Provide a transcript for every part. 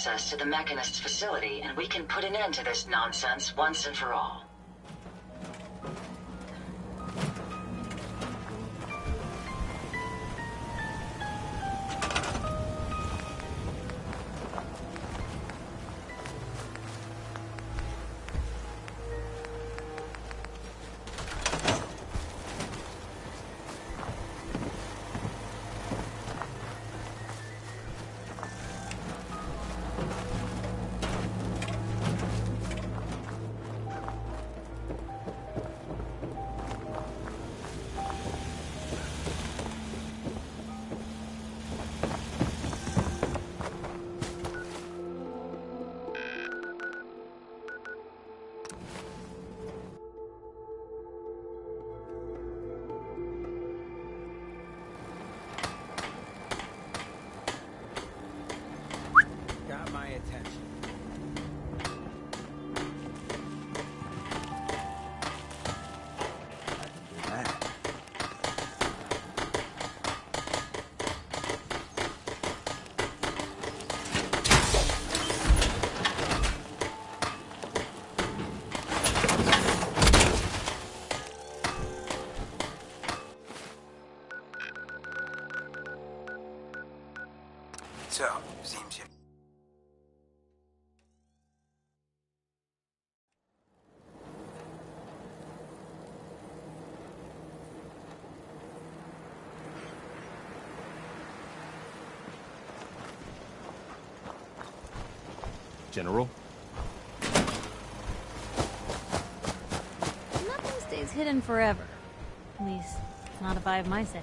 access to the Mechanist's facility, and we can put an end to this nonsense once and for all. So, seems you... General? Nothing stays hidden forever. At least, not if I have my say.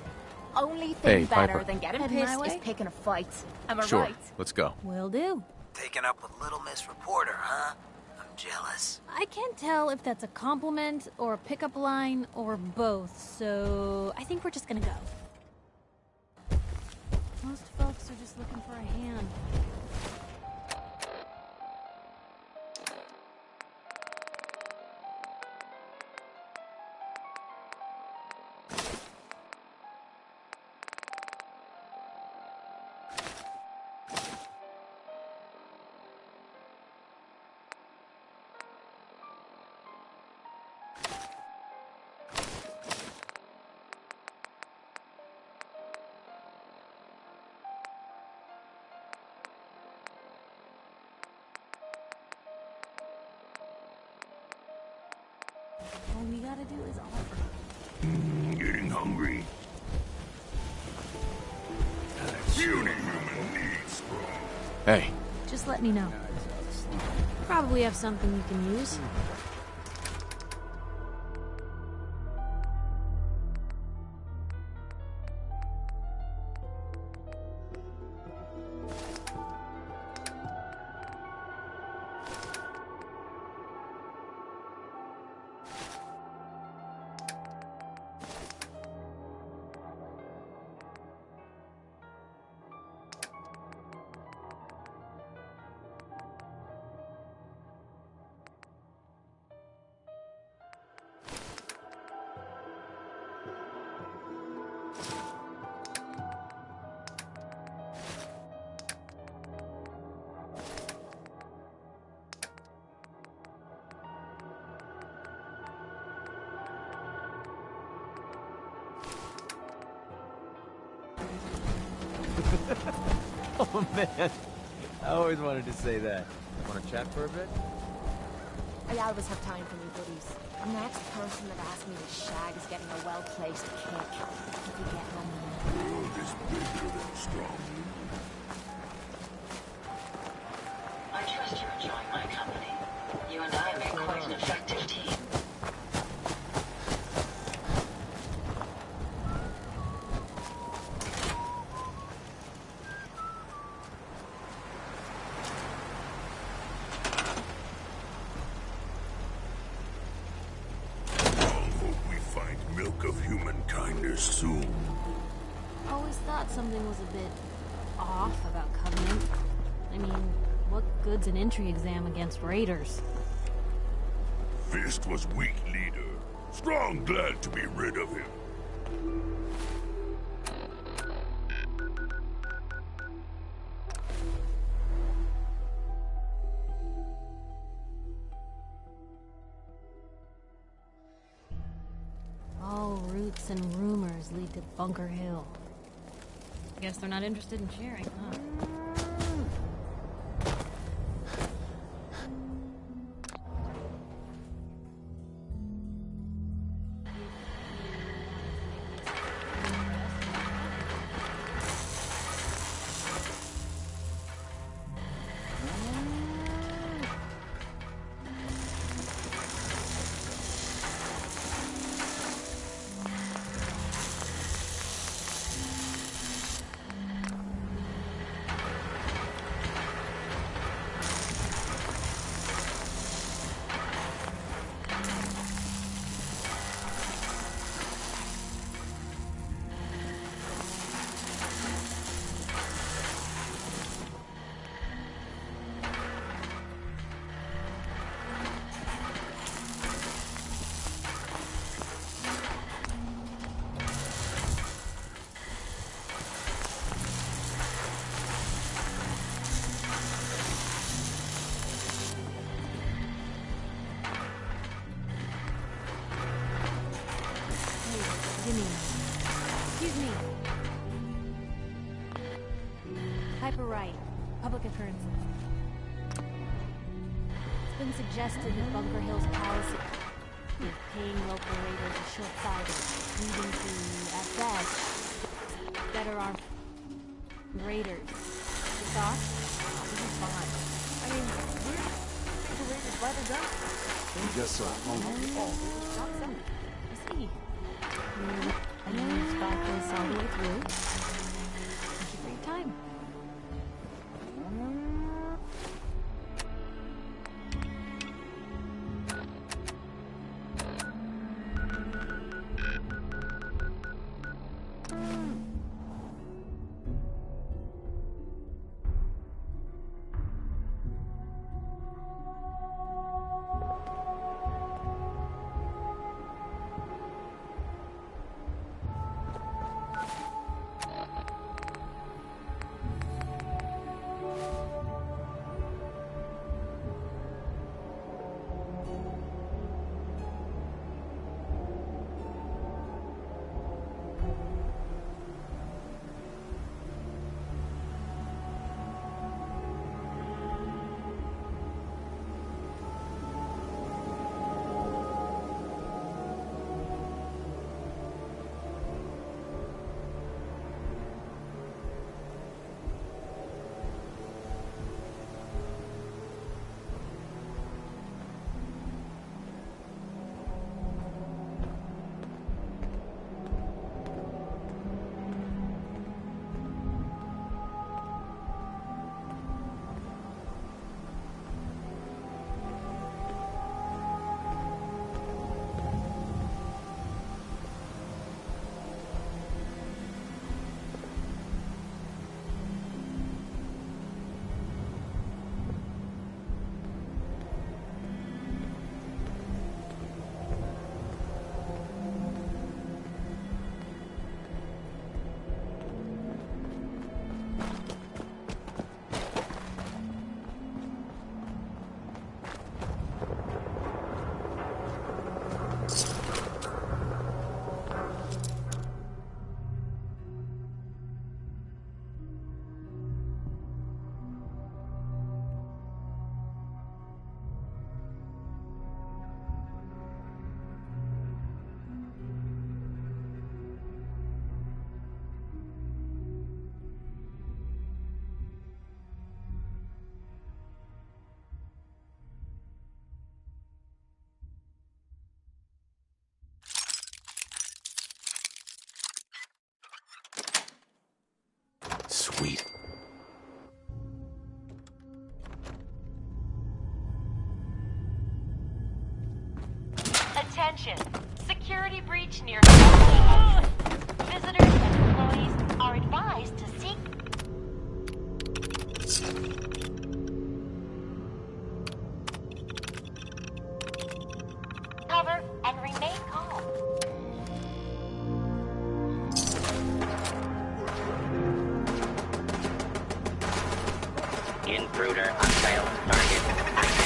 Only thing better Piper. than getting Heading my pissed is way? picking a fight. Am I Sure, right? let's go. Will do. Taking up with Little Miss Reporter, huh? I'm jealous. I can't tell if that's a compliment or a pickup line or both, so I think we're just gonna go. Most folks are just looking for a hand. All we gotta do is offer. Getting hungry. Puny human needs, bro. Hey, Just let me know. Probably have something you can use. Oh man, I always wanted to say that. Want to chat for a bit? I always have time for new buddies. The next person that asks me to shag is getting a well-placed kick. If you get one. The world is bigger than strong. I trust you're enjoying my company. You and I make quite an effective team. Of human kindness soon. Always thought something was a bit off about Covenant. I mean, what good's an entry exam against raiders? Fist was weak leader. Strong glad to be rid of him. to Bunker Hill. Guess they're not interested in sharing, huh? Excuse me. Piper Wright, Public Occurrences. It's been suggested that Bunker Hill's policy of paying local raiders is short-sighted, leading to, at best, better armed raiders. Your thoughts? This is fine. I mean, we're the raiders by the gun. Just so. I see. And then you spot this all the way through. Thank you for your time. Sweet. Attention! Security breach near entrance. Visitors and employees are advised to seek cover and remain calm. Intruder unveiled. Target identified.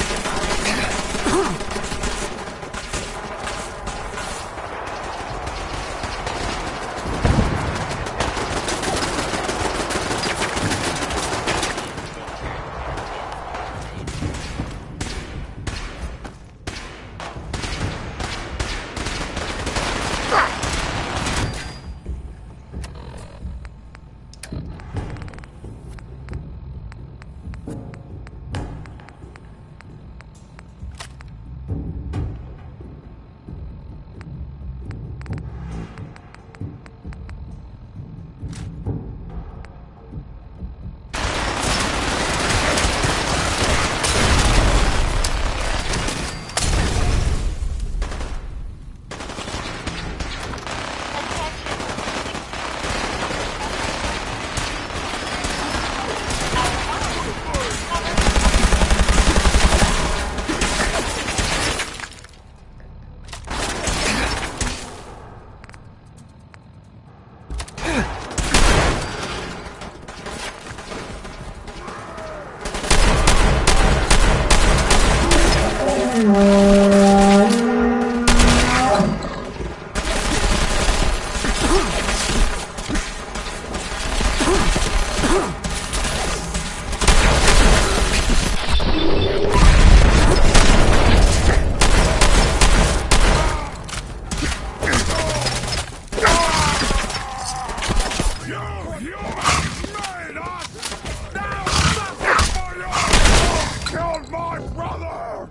my brother!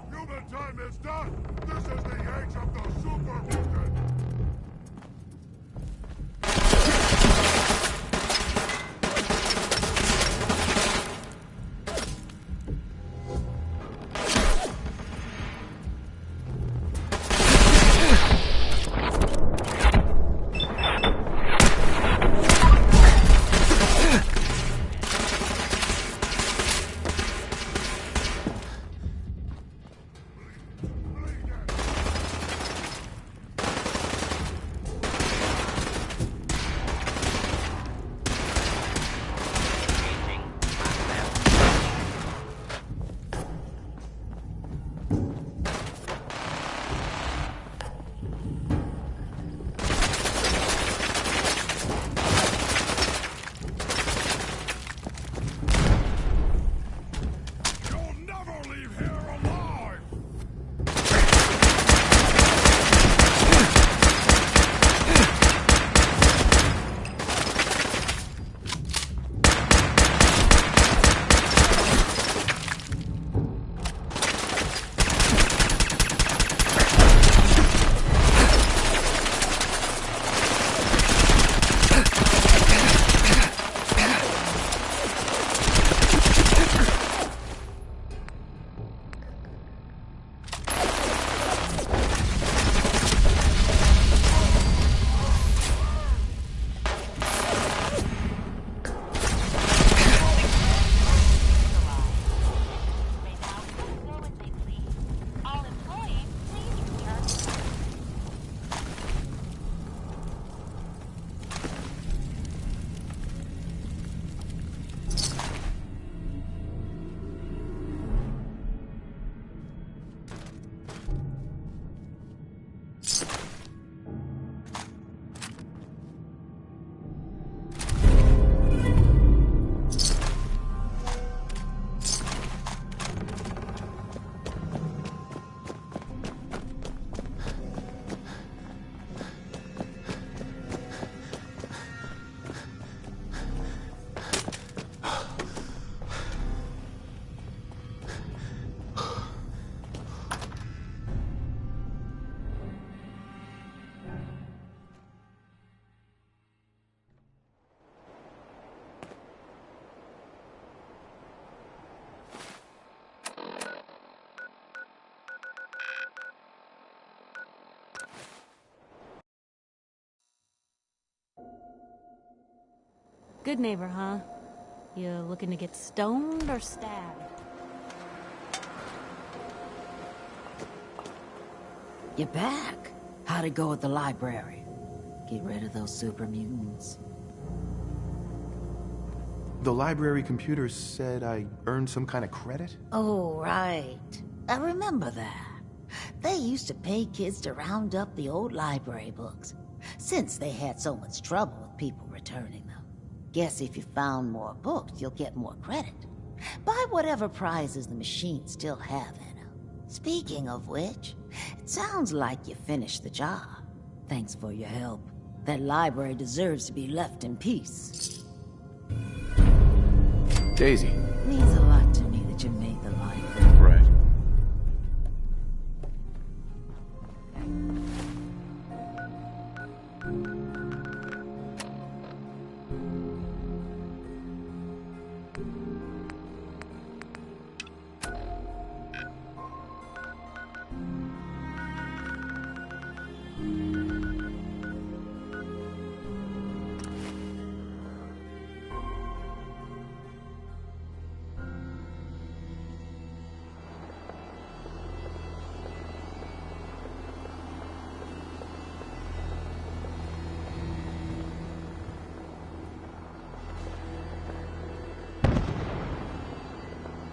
Human time is done! This is the age of the super mutant! Good neighbor, huh? You looking to get stoned or stabbed? You're back. How'd it go at the library? Get rid of those super mutants. The library computer said I earned some kind of credit? Oh, right. I remember that. They used to pay kids to round up the old library books, since they had so much trouble with people returning them. Guess if you found more books, you'll get more credit. Buy whatever prizes the machines still have in them. Speaking of which, it sounds like you finished the job. Thanks for your help. That library deserves to be left in peace. Daisy. Means a lot to me that you made the library. Right.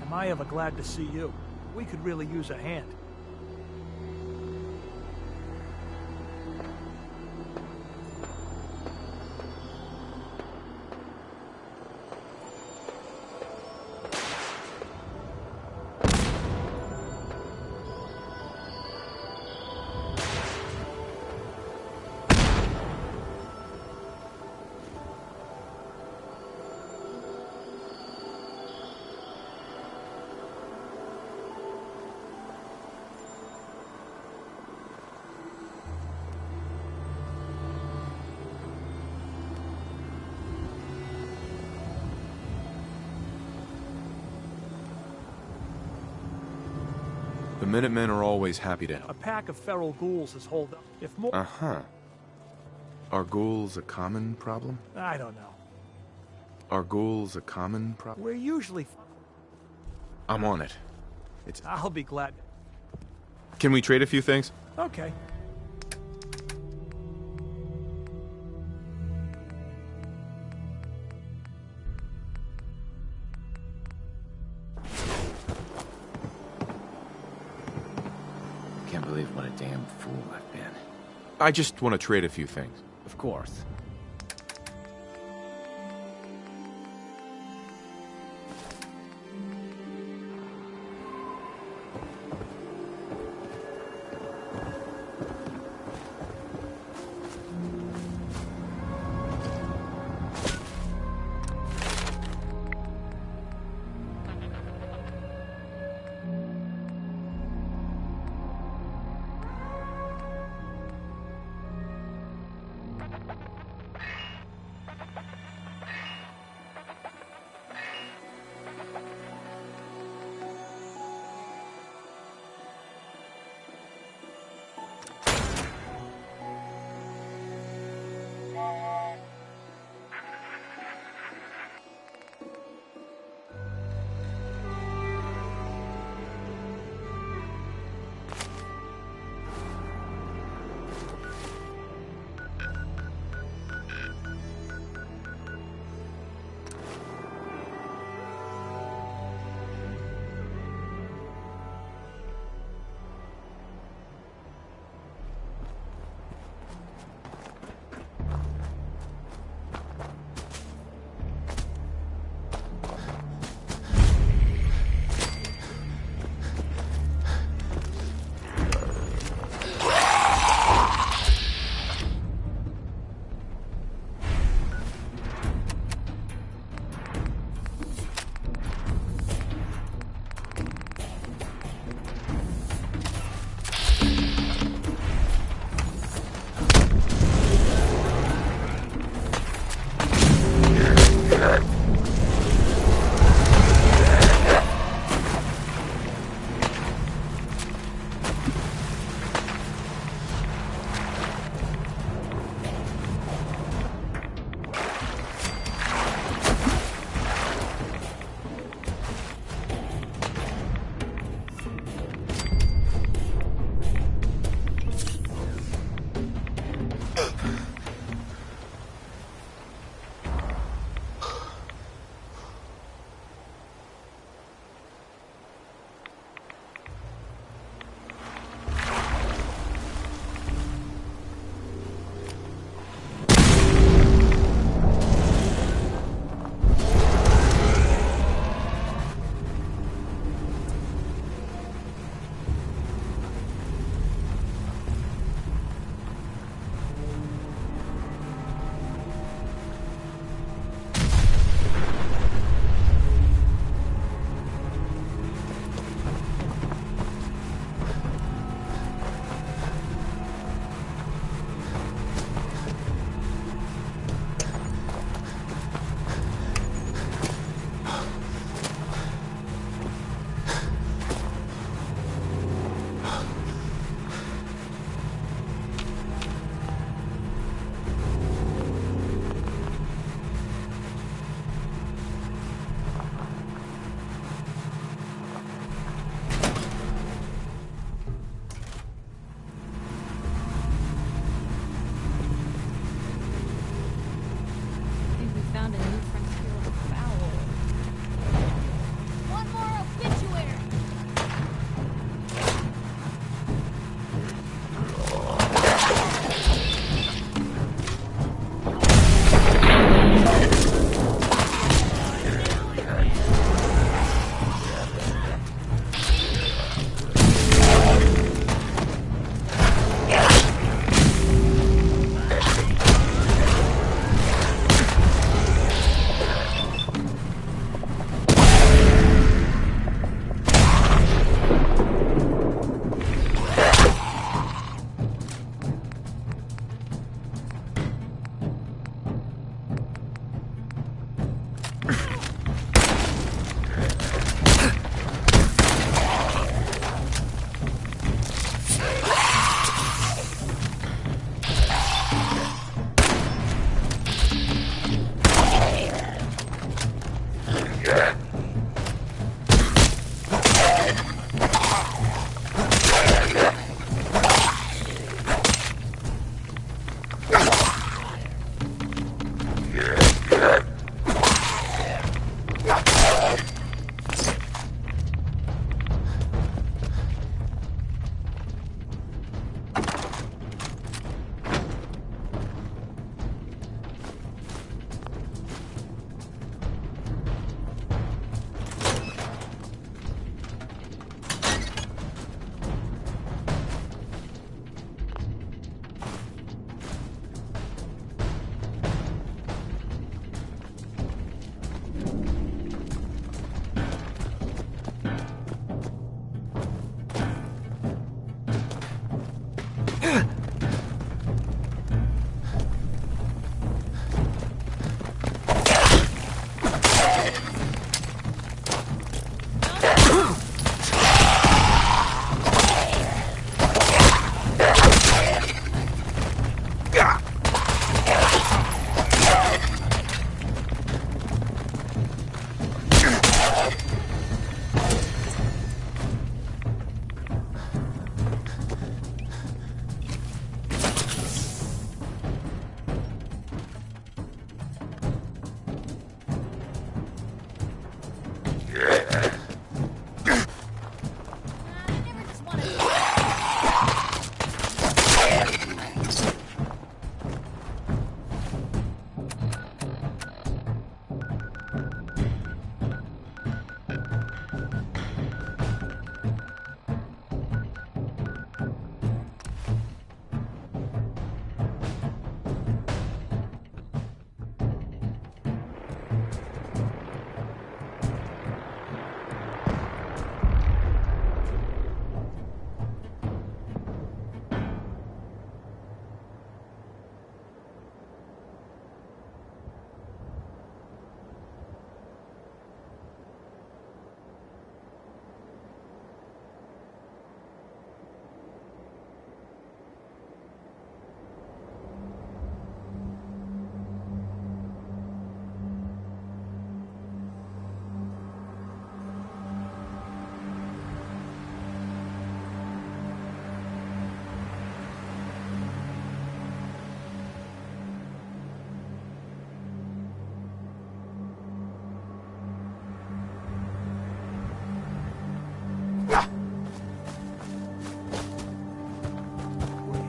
Am I ever glad to see you? We could really use a hand. The Minutemen are always happy to A help. pack of feral ghouls is holed up. If more... Uh-huh. Are ghouls a common problem? I don't know. Are ghouls a common problem? We're usually... I'm on it. I'll be glad. Can we trade a few things? Okay. Can't believe what a damn fool I've been. I just want to trade a few things. Of course.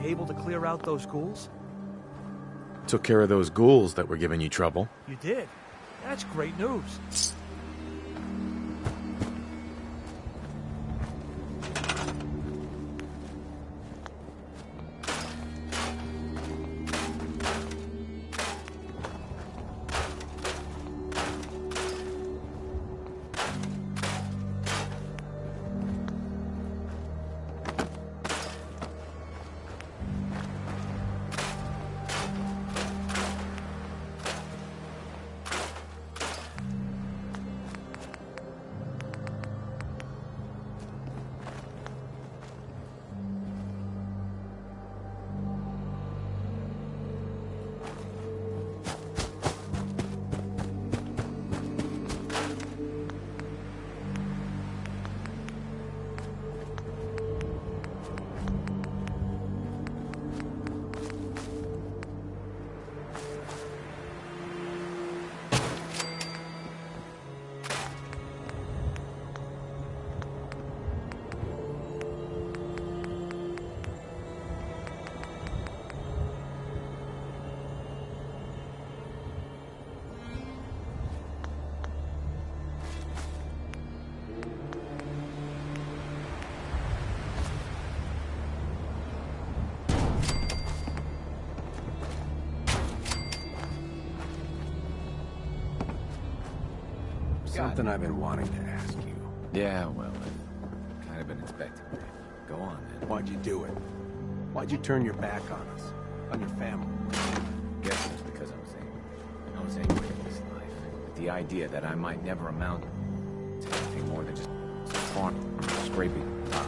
Able to clear out those ghouls? Took care of those ghouls that were giving you trouble. You did? That's great news. Something I've been wanting to ask you. Yeah, well, I've kind of been expecting that. Go on, then. Why'd you do it? Why'd you turn your back on us? On your family? Guess it was because I was angry. I was angry at this life. At the idea that I might never amount to anything more than just some farm, scraping by,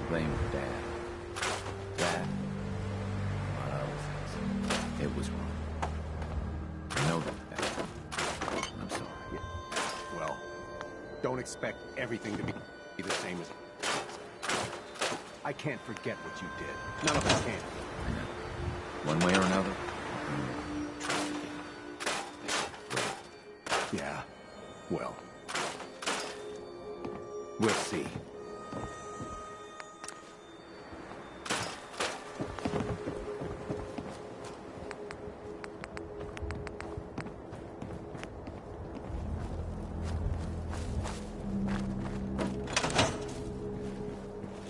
blaming Dad. Dad? What I was saying. It was wrong. I know that. I'm sorry. Well, don't expect everything to be the same as... I can't forget what you did. None of us can. One way or another. Yeah, well, we'll see.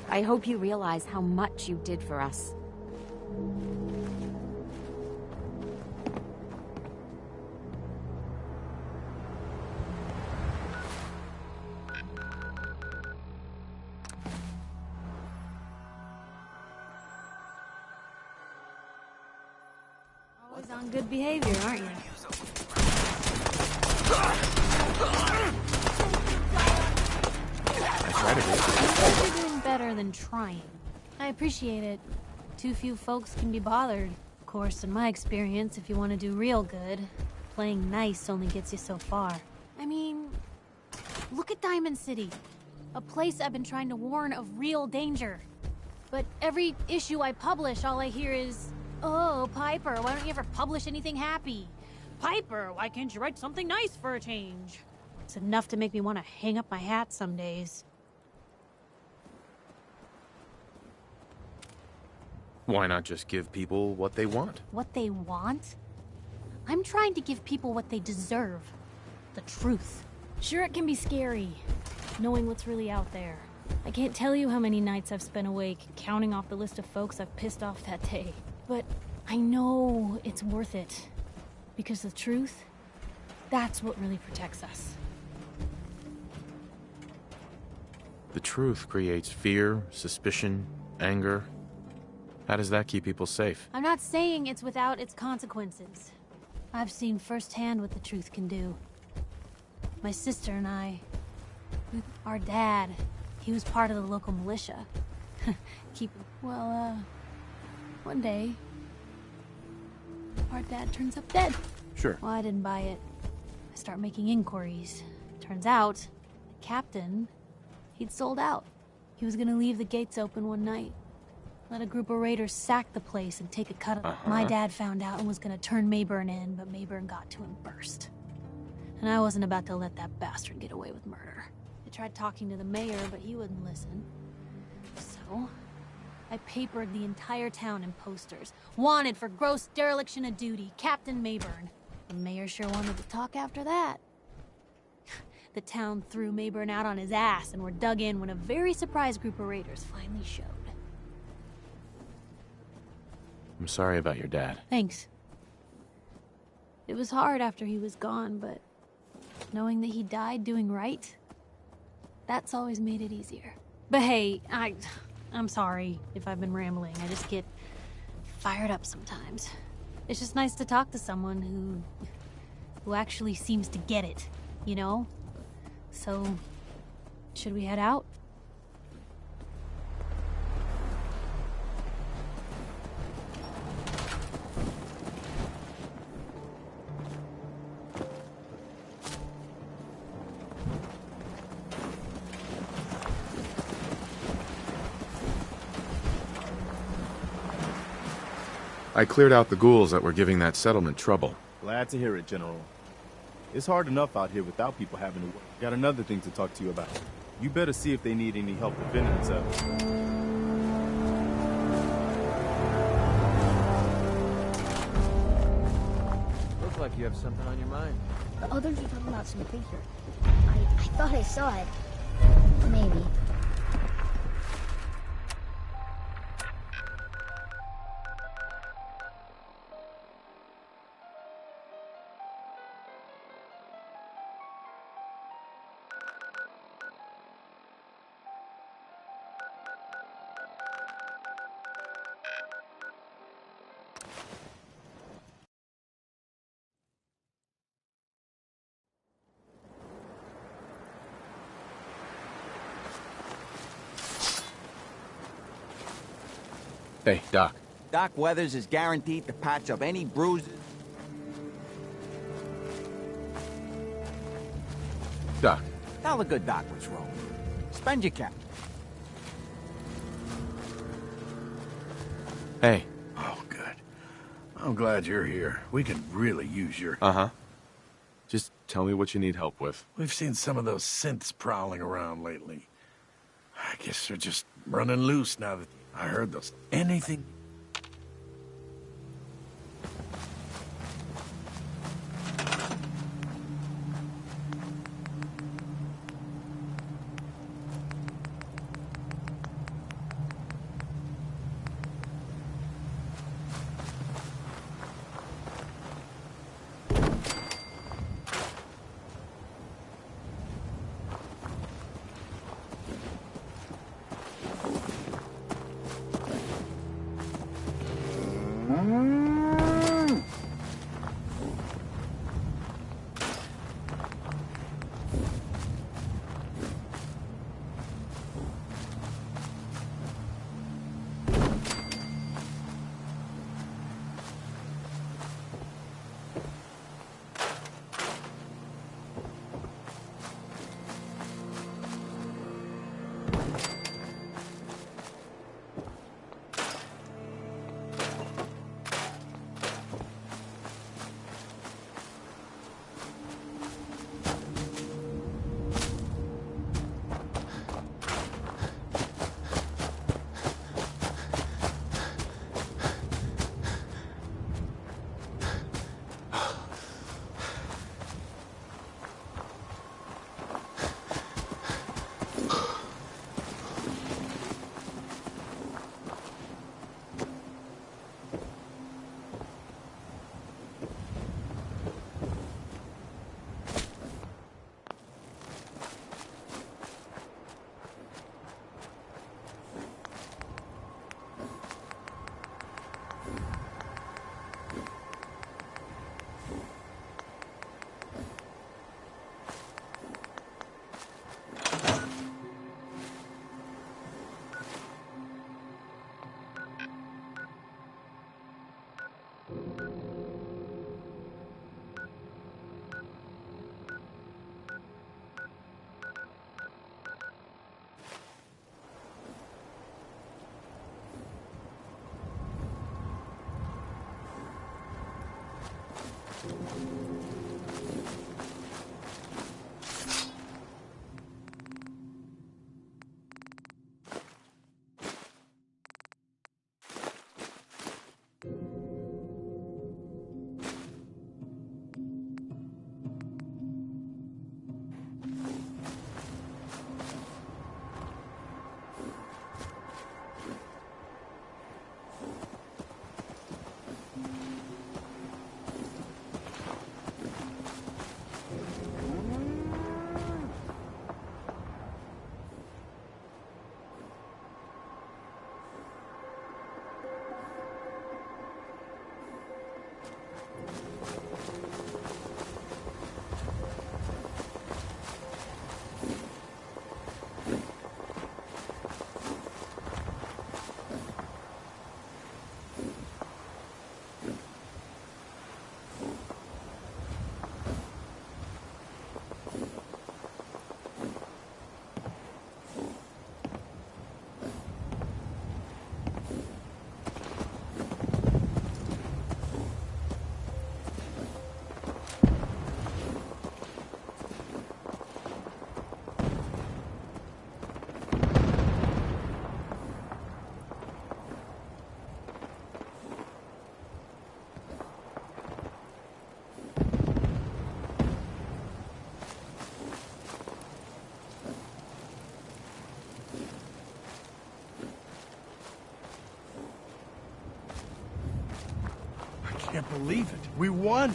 I hope you realize how much you did for us. Always on good behavior, aren't you? I try to be. You're doing better than trying. I appreciate it. Too few folks can be bothered. Of course, in my experience, if you want to do real good, playing nice only gets you so far. I mean, look at Diamond City. A place I've been trying to warn of real danger. But every issue I publish, all I hear is, "Oh, Piper, why don't you ever publish anything happy? Piper, why can't you write something nice for a change?" It's enough to make me want to hang up my hat some days. Why not just give people what they want? What they want? I'm trying to give people what they deserve. The truth. Sure, it can be scary, knowing what's really out there. I can't tell you how many nights I've spent awake, counting off the list of folks I've pissed off that day. But I know it's worth it. Because the truth, that's what really protects us. The truth creates fear, suspicion, anger. How does that keep people safe? I'm not saying it's without its consequences. I've seen firsthand what the truth can do. My sister and I, our dad, he was part of the local militia. One day, our dad turns up dead. Sure. Well, I didn't buy it. I start making inquiries. Turns out, the captain, he'd sold out. He was gonna leave the gates open one night. Let a group of raiders sack the place and take a cut of it. My dad found out and was gonna turn Mayburn in, but Mayburn got to him first. And I wasn't about to let that bastard get away with murder. I tried talking to the mayor, but he wouldn't listen. So, I papered the entire town in posters. Wanted for gross dereliction of duty, Captain Mayburn. The mayor sure wanted to talk after that. The town threw Mayburn out on his ass and were dug in when a very surprised group of raiders finally showed. I'm sorry about your dad. Thanks. It was hard after he was gone, but knowing that he died doing right, that's always made it easier. But hey, I'm sorry if I've been rambling. I just get fired up sometimes. It's just nice to talk to someone who actually seems to get it, you know? So, should we head out? I cleared out the ghouls that were giving that settlement trouble. Glad to hear it, General. It's hard enough out here without people having to work. Got another thing to talk to you about. You better see if they need any help defending themselves. Looks like you have something on your mind. The others are talking about some creature. I thought I saw it. Maybe. Hey, Doc. Doc Weathers is guaranteed to patch up any bruises. Doc. Tell the good doc what's wrong. Spend your cap. Hey. Oh, good. I'm glad you're here. We could really use your... Uh-huh. Just tell me what you need help with. We've seen some of those synths prowling around lately. I guess they're just running loose now that I heard those. Anything... believe it. We won.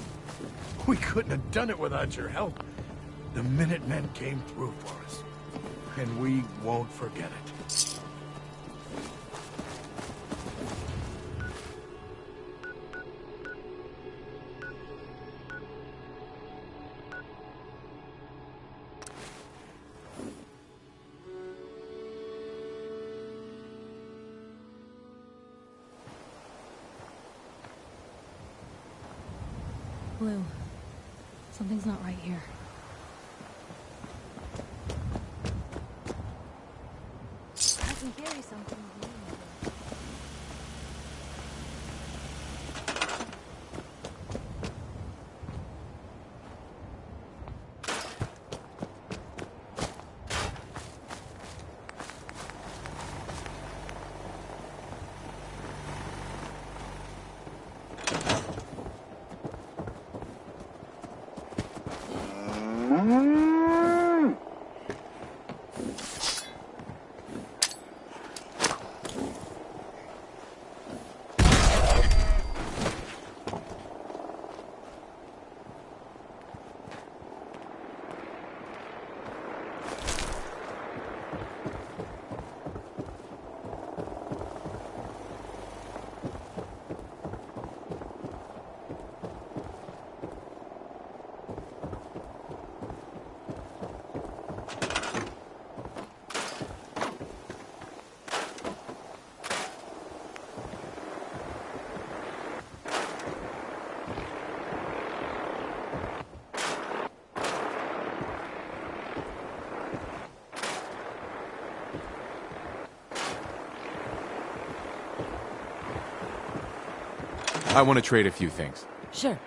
We couldn't have done it without your help. The Minutemen came through for us. And we won't forget it. Blue, something's not right here. I can carry something. I want to trade a few things. Sure.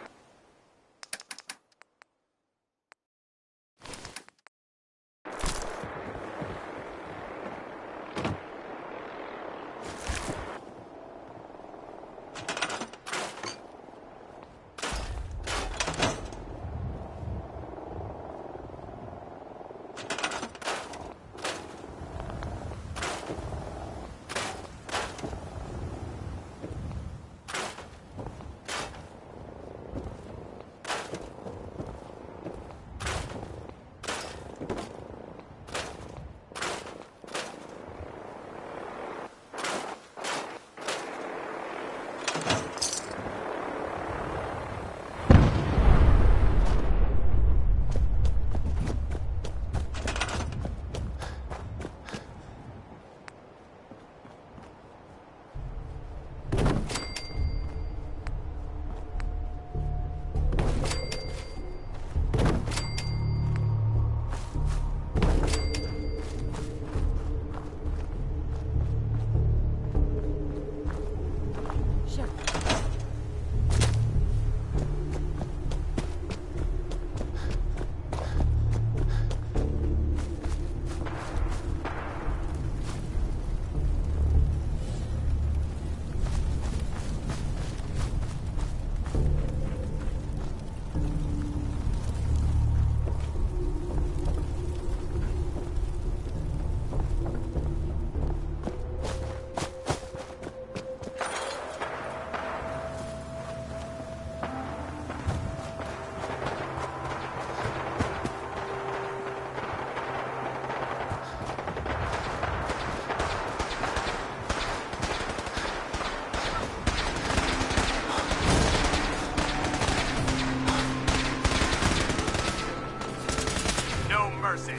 mercy.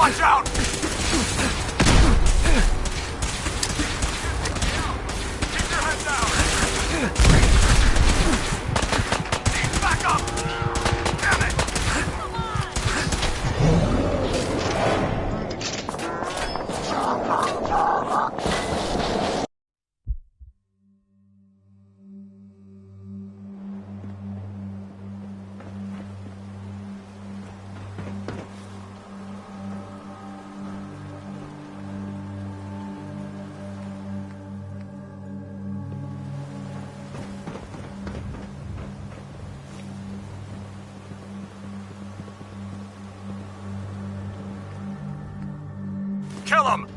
Watch out! kill him!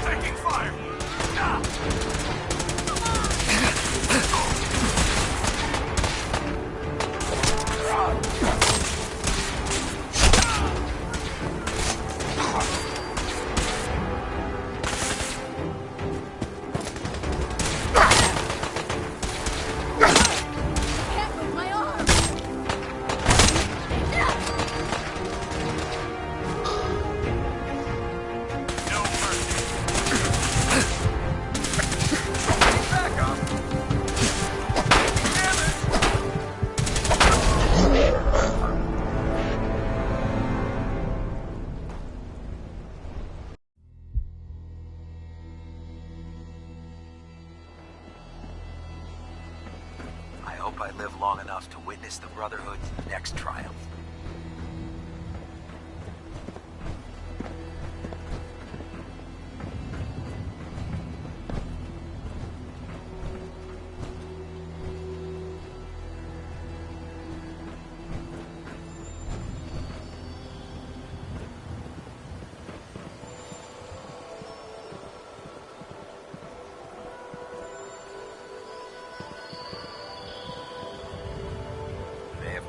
Taking fire! I hope I live long enough to witness the Brotherhood's next triumph.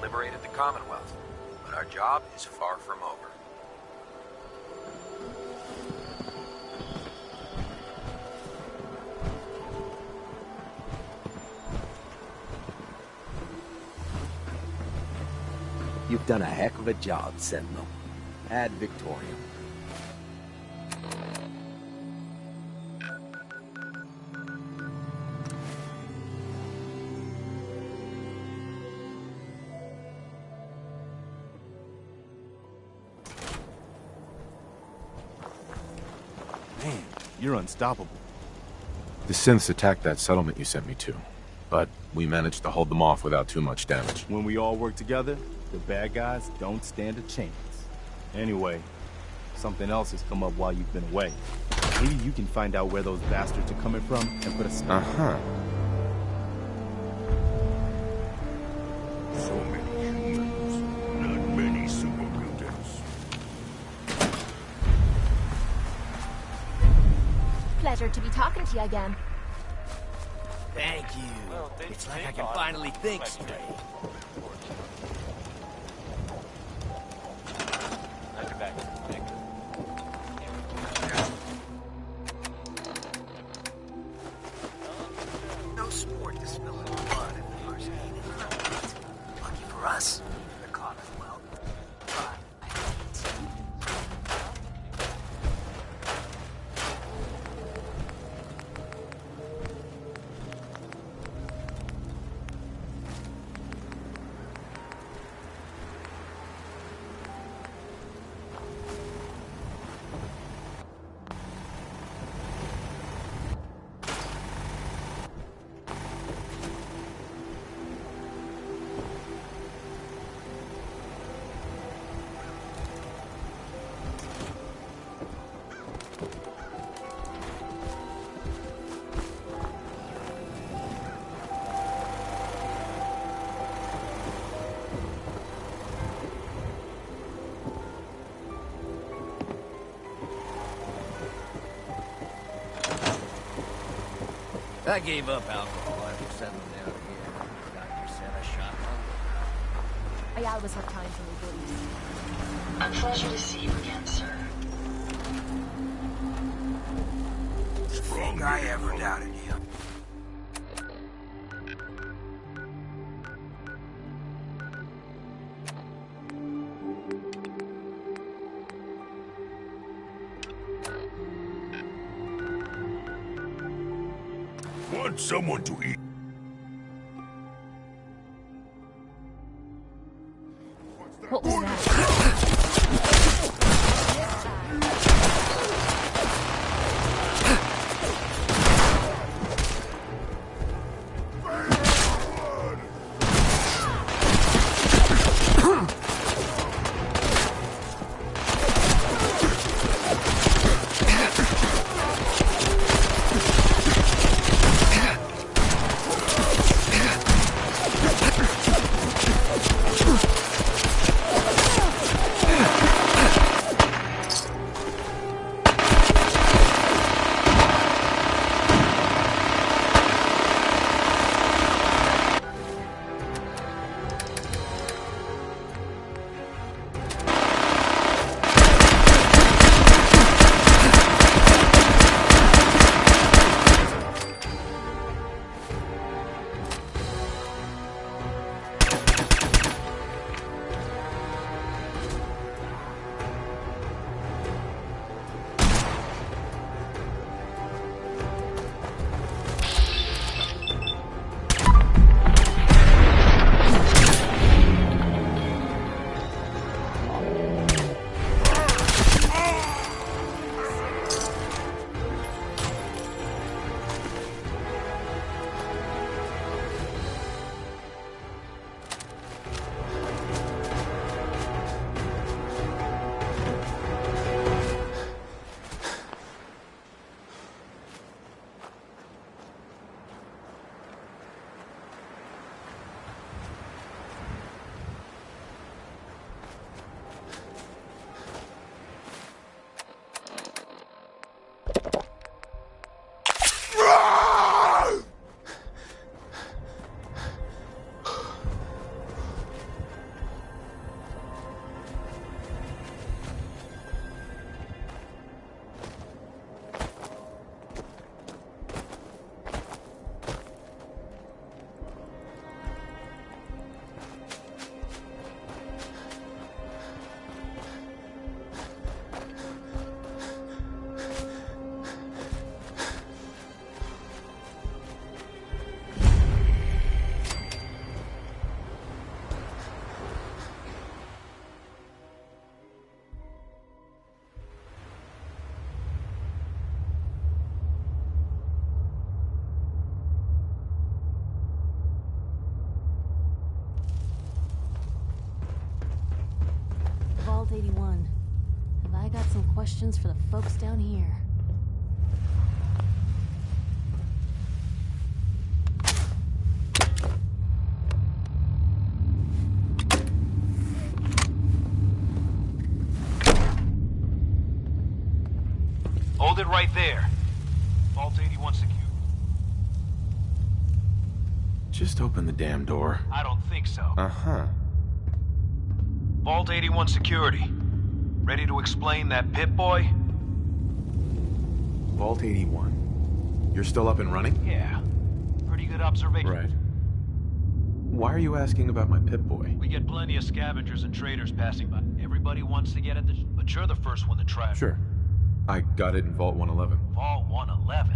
Liberated the Commonwealth, but our job is far from over. You've done a heck of a job, Sentinel. Ad Victoriam. Man, you're unstoppable. The synths attacked that settlement you sent me to, but we managed to hold them off without too much damage. When we all work together, the bad guys don't stand a chance. Anyway, something else has come up while you've been away. Maybe you can find out where those bastards are coming from and put a stop. Uh-huh. So many humans, not many super mutants. Pleasure to be talking to you again. Thank you. It's like I can finally think straight. No sport to spill any blood if the person needed it. Lucky for us, the Commonwealth. I gave up alcohol after settling down here. The doctor said I shot hunger. I always have time for me, buddies. A pleasure to see you again, sir. Think I ever doubted you. Want someone to eat. What was that? Vault 81. Have I got some questions for the folks down here? Hold it right there. Vault 81 secure. Just open the damn door. I don't think so. Uh-huh. Vault 81 security. Ready to explain that Pip-Boy? Vault 81. You're still up and running? Yeah. Pretty good observation. Right. Why are you asking about my Pip-Boy? We get plenty of scavengers and traders passing by. Everybody wants to get at the... But you're the first one to try. Sure. I got it in Vault 111. Vault 111?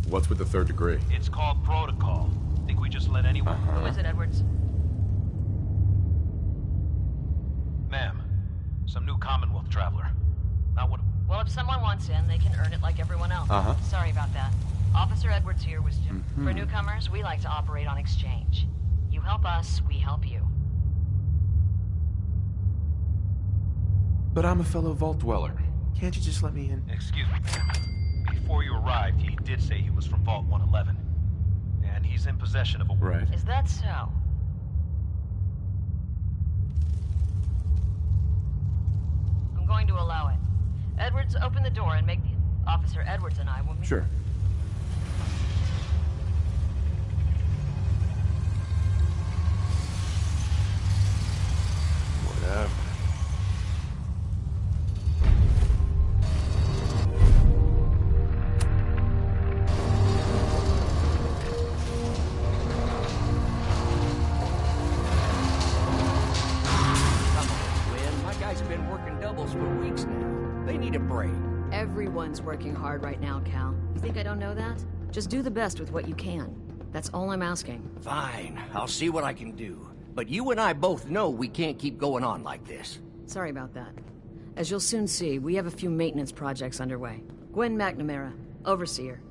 What's with the third degree? It's called protocol. Think we just let anyone... Who is it, Edwards? Ma'am, some new Commonwealth traveler. Not what... Well, if someone wants in, they can earn it like everyone else. Sorry about that. Officer Edwards here was just... For newcomers, we like to operate on exchange. You help us, we help you. But I'm a fellow Vault Dweller. Can't you just let me in? Excuse me, ma'am. Before you arrived, he did say he was from Vault 111. And he's in possession of a... Right. Is that so? I'm going to allow it. Edwards, open the door and make the... Officer Edwards and I will meet... Sure. Whatever. Everyone's working hard right now, Cal. You think I don't know that? Just do the best with what you can. That's all I'm asking. Fine, I'll see what I can do. But you and I both know we can't keep going on like this. Sorry about that. As you'll soon see, we have a few maintenance projects underway. Gwen McNamara, Overseer.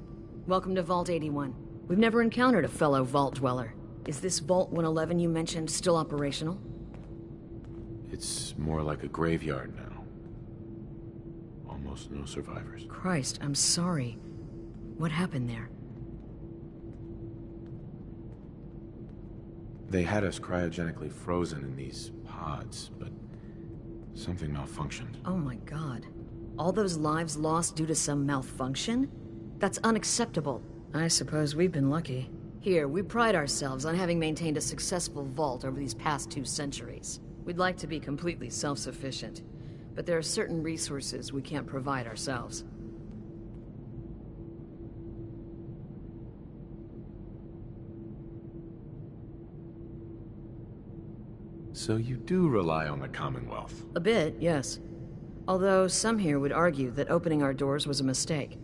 Welcome to Vault 81. We've never encountered a fellow Vault Dweller. Is this Vault 111 you mentioned still operational? It's more like a graveyard now. Almost no survivors. Christ, I'm sorry. What happened there? They had us cryogenically frozen in these pods, but something malfunctioned. Oh my god. All those lives lost due to some malfunction? That's unacceptable. I suppose we've been lucky. Here, we pride ourselves on having maintained a successful vault over these past 2 centuries. We'd like to be completely self-sufficient, but there are certain resources we can't provide ourselves. So you do rely on the Commonwealth? A bit, yes. Although some here would argue that opening our doors was a mistake.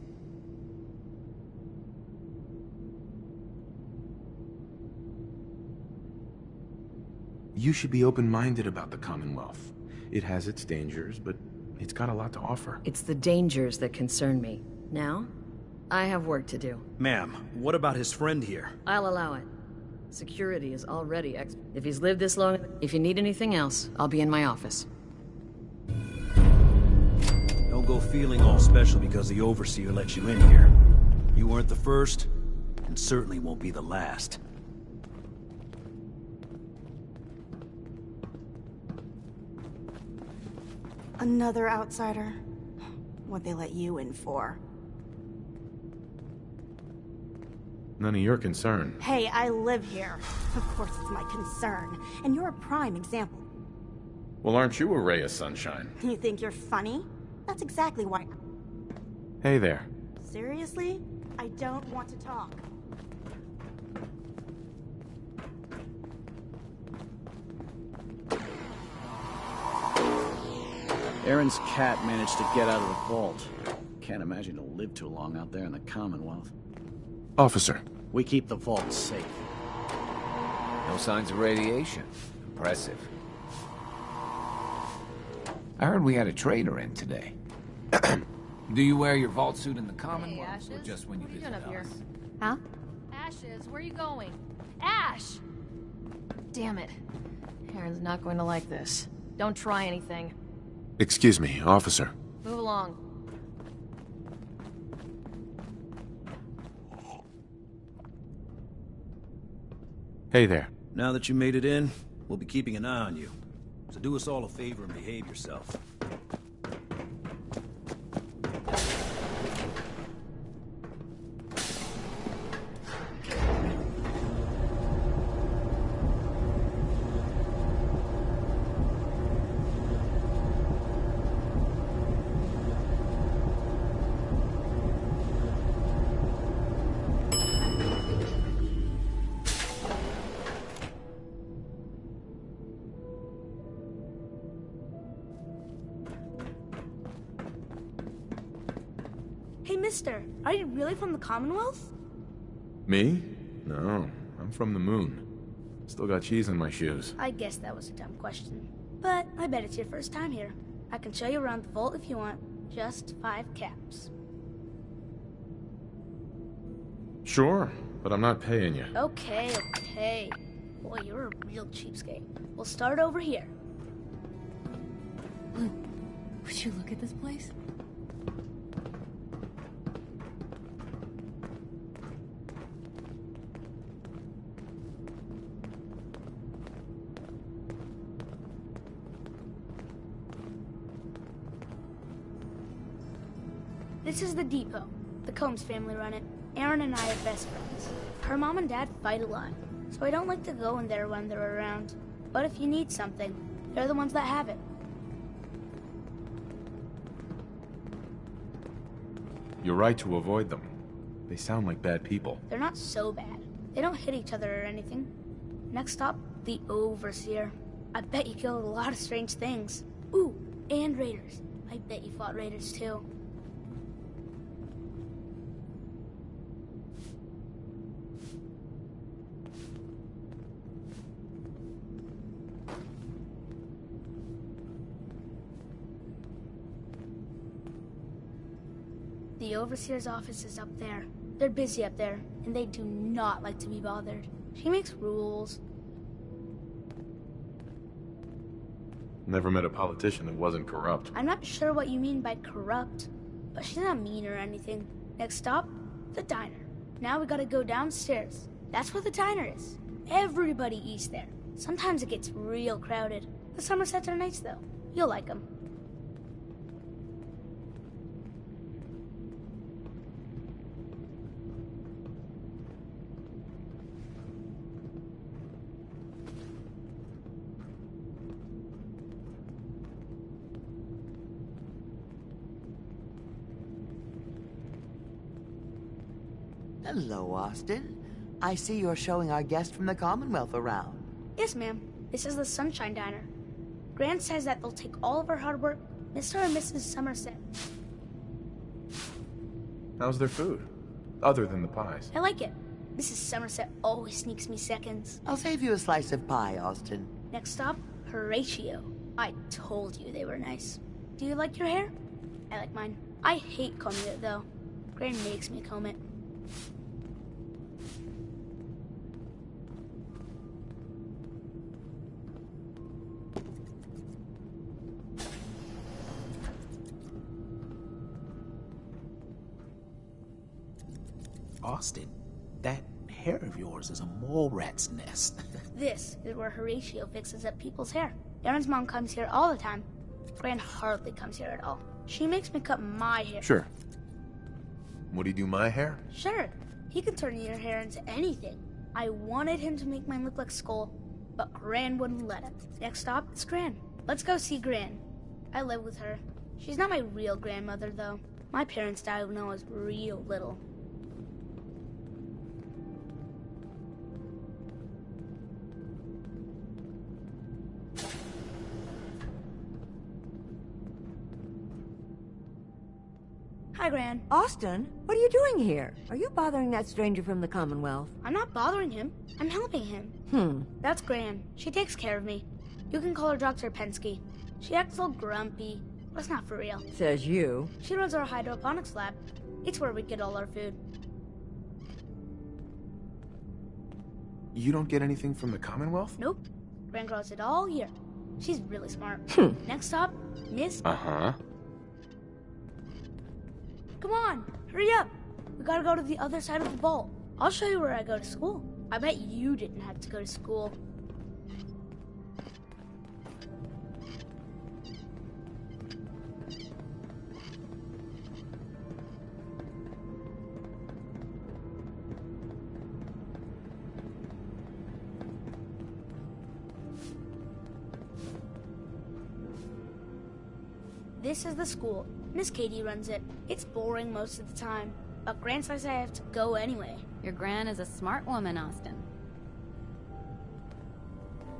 You should be open-minded about the Commonwealth. It has its dangers, but it's got a lot to offer. It's the dangers that concern me. Now, I have work to do. Ma'am, what about his friend here? I'll allow it. Security is already If he's lived this long... If you need anything else, I'll be in my office. Don't go feeling all special because the Overseer let you in here. You weren't the first, and certainly won't be the last. Another outsider? What'd they let you in for? None of your concern. Hey, I live here. Of course it's my concern. And you're a prime example. Well, aren't you a ray of sunshine? You think you're funny? That's exactly why... Hey there. Seriously? I don't want to talk. Aaron's cat managed to get out of the vault. Can't imagine he'll live too long out there in the Commonwealth. Officer. We keep the vault safe. No signs of radiation. Impressive. I heard we had a trader in today. Do you wear your vault suit in the Commonwealth, or just when you visit us? Huh? Ashes, where are you going? Ash! Damn it. Karen's not going to like this. Don't try anything. Excuse me, officer. Move along. Hey there. Now that you made it in, we'll be keeping an eye on you. So do us all a favor and behave yourself. Hey, mister, are you really from the Commonwealth? Me? No, I'm from the moon. Still got cheese in my shoes. I guess that was a dumb question. But I bet it's your first time here. I can show you around the vault if you want. Just 5 caps. Sure, but I'm not paying you. Okay. Boy, you're a real cheapskate. We'll start over here. Luke, would you look at this place? This is the depot. The Combs family run it. Aaron and I are best friends. Her mom and dad fight a lot, so I don't like to go in there when they're around. But if you need something, they're the ones that have it. You're right to avoid them. They sound like bad people. They're not so bad. They don't hit each other or anything. Next stop, the Overseer. I bet you killed a lot of strange things. Ooh, and raiders. I bet you fought raiders too. The Overseer's office is up there. They're busy up there, and they do not like to be bothered. She makes rules. Never met a politician that wasn't corrupt. I'm not sure what you mean by corrupt, but she's not mean or anything. Next stop, the diner. Now we gotta go downstairs. That's where the diner is. Everybody eats there. Sometimes it gets real crowded. The Somersets are nice, though. You'll like them. Hello, Austin. I see you're showing our guest from the Commonwealth around. Yes, ma'am. This is the Sunshine Diner. Grant says that they'll take all of our hard work, Mr. and Mrs. Somerset. How's their food? Other than the pies. I like it. Mrs. Somerset always sneaks me seconds. I'll save you a slice of pie, Austin. Next stop, Horatio. I told you they were nice. Do you like your hair? I like mine. I hate combing it, though. Grant makes me comb it. Austin, that hair of yours is a mole rat's nest. This is where Horatio fixes up people's hair. Aaron's mom comes here all the time. Gran hardly comes here at all. She makes me cut my hair. Sure. Would he do my hair? Sure. He can turn your hair into anything. I wanted him to make mine look like Skull, but Gran wouldn't let him. Next stop is Gran. Let's go see Gran. I live with her. She's not my real grandmother, though. My parents died when I was real little. Hi, Gran. Austin, what are you doing here? Are you bothering that stranger from the Commonwealth? I'm not bothering him. I'm helping him. That's Gran. She takes care of me. You can call her Dr. Pensky. She acts all grumpy, but it's not for real. Says you. She runs our hydroponics lab. It's where we get all our food. You don't get anything from the Commonwealth? Nope. Gran grows it all year. She's really smart. Next stop, Miss. Uh-huh. Come on, hurry up. We gotta go to the other side of the vault. I'll show you where I go to school. I bet you didn't have to go to school. This is the school. Miss Katie runs it. It's boring most of the time, but Gran says I have to go anyway. Your Gran is a smart woman, Austin.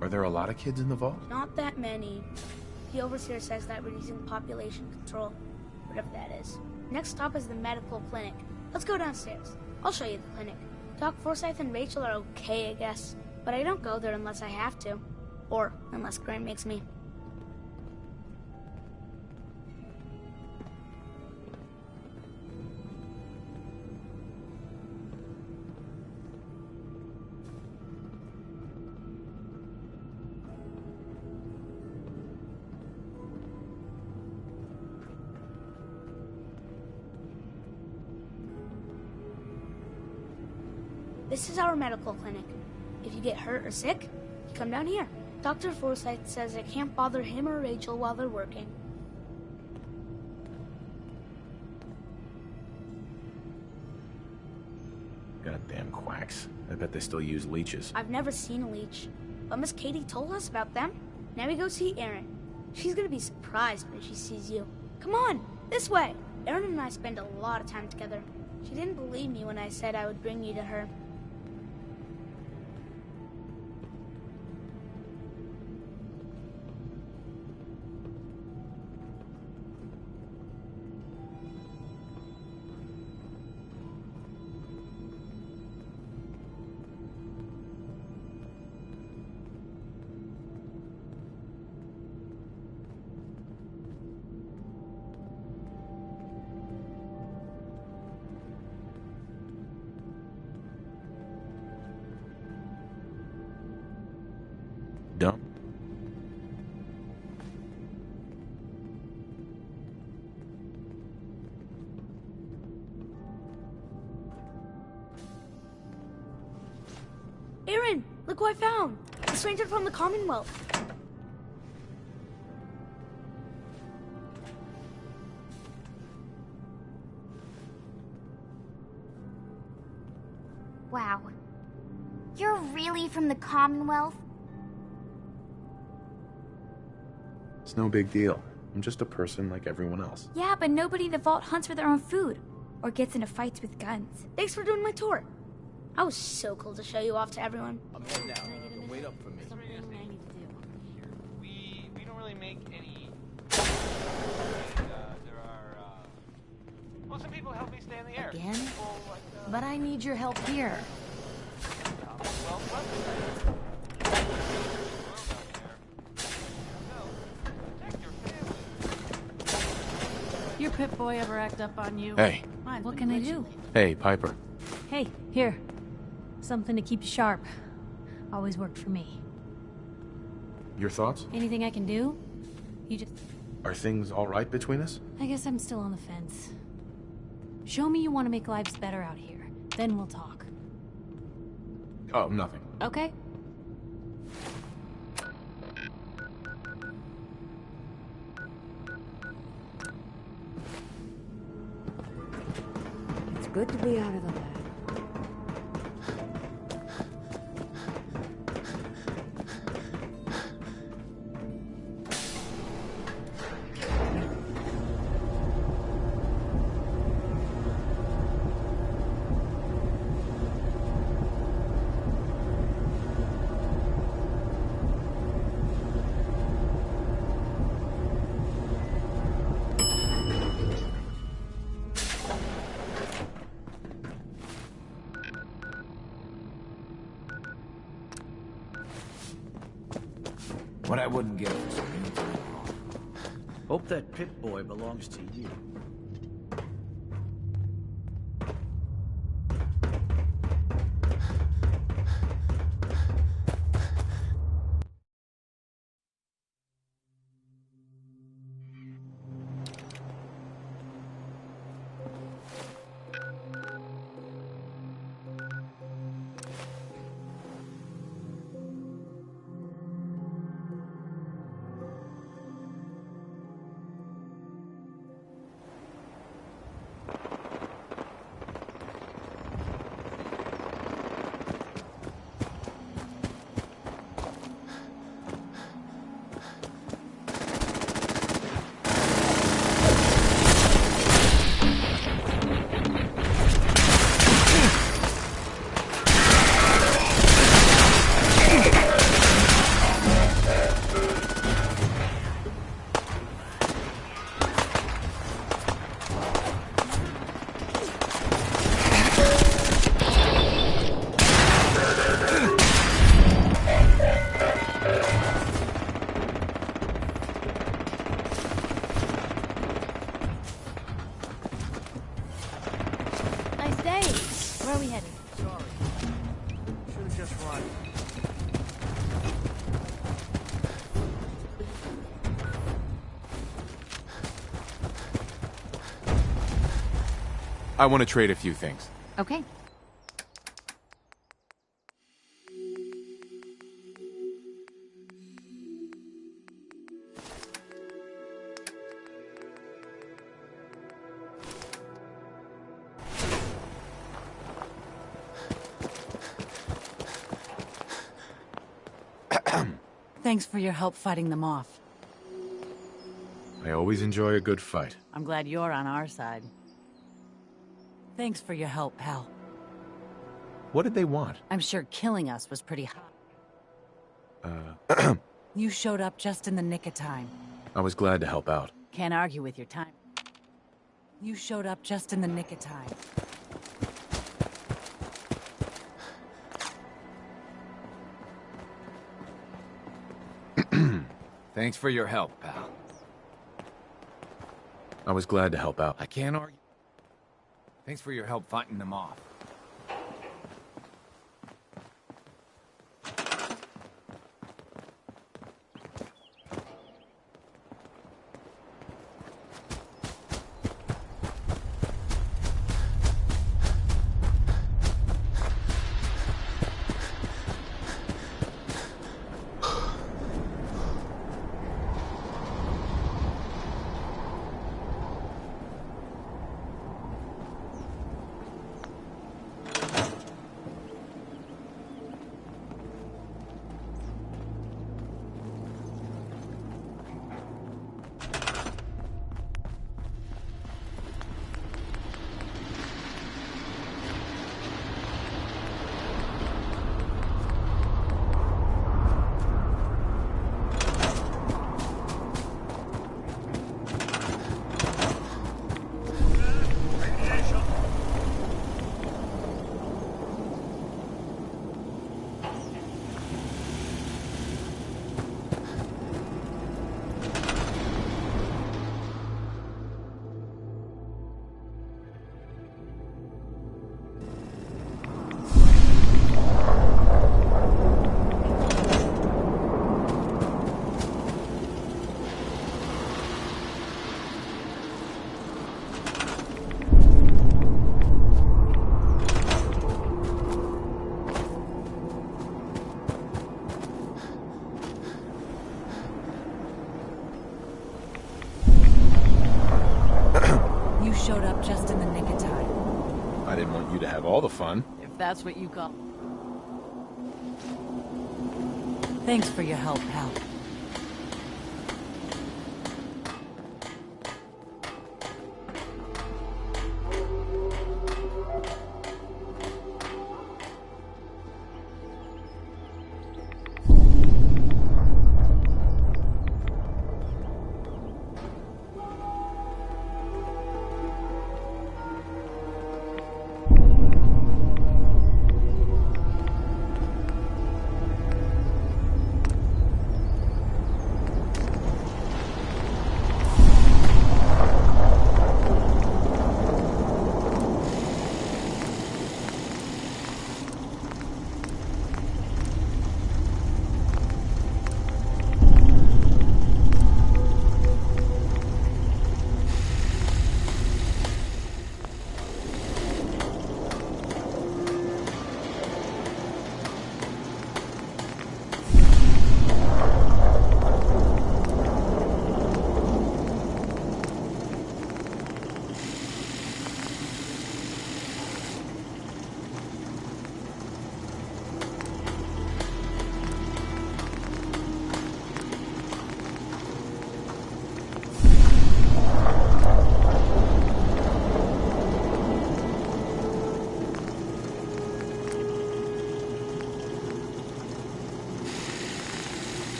Are there a lot of kids in the vault? Not that many. The overseer says that we're using population control, whatever that is. Next stop is the medical clinic. Let's go downstairs. I'll show you the clinic. Doc Forsyth and Rachel are okay, I guess, but I don't go there unless I have to, or unless Gran makes me. This is our medical clinic. If you get hurt or sick, you come down here. Dr. Forsyth says it can't bother him or Rachel while they're working. Goddamn quacks. I bet they still use leeches. I've never seen a leech, but Miss Katie told us about them. Now we go see Erin. She's gonna be surprised when she sees you. Come on, this way. Erin and I spend a lot of time together. She didn't believe me when I said I would bring you to her. Dump. Erin, look who I found. A stranger from the Commonwealth. Wow. You're really from the Commonwealth? It's no big deal. I'm just a person like everyone else. Yeah, but nobody in the vault hunts for their own food or gets into fights with guns. Thanks for doing my tour. I was so cool to show you off to everyone. I'm heading out. Wait up for me. We don't really make any. There are. Well, some people help me stay in the air. Again? People like, But I need your help here. Your Pip-Boy ever act up on you? Hey. What can I do? Hey, Piper. Hey, here. Something to keep you sharp. Always worked for me. Your thoughts? Anything I can do? You just... Are things all right between us? I guess I'm still on the fence. Show me you want to make lives better out here. Then we'll talk. Oh, nothing. Okay? It's good to be out of the lab. What I wouldn't give for some real time. Hope that Pip-Boy belongs to you. we headed? Sorry. Should have just run. I want to trade a few things. Okay. Thanks for your help fighting them off. I always enjoy a good fight. I'm glad you're on our side. Thanks for your help, pal. What did they want? I'm sure killing us was pretty hot. Uh, You showed up just in the nick of time. I was glad to help out. Can't argue with your time. You showed up just in the nick of time. Thanks for your help, pal. I was glad to help out. I can't argue. Thanks for your help fighting them off. Showed up just in the nick of time. I didn't want you to have all the fun. If that's what you call... Thanks for your help, pal.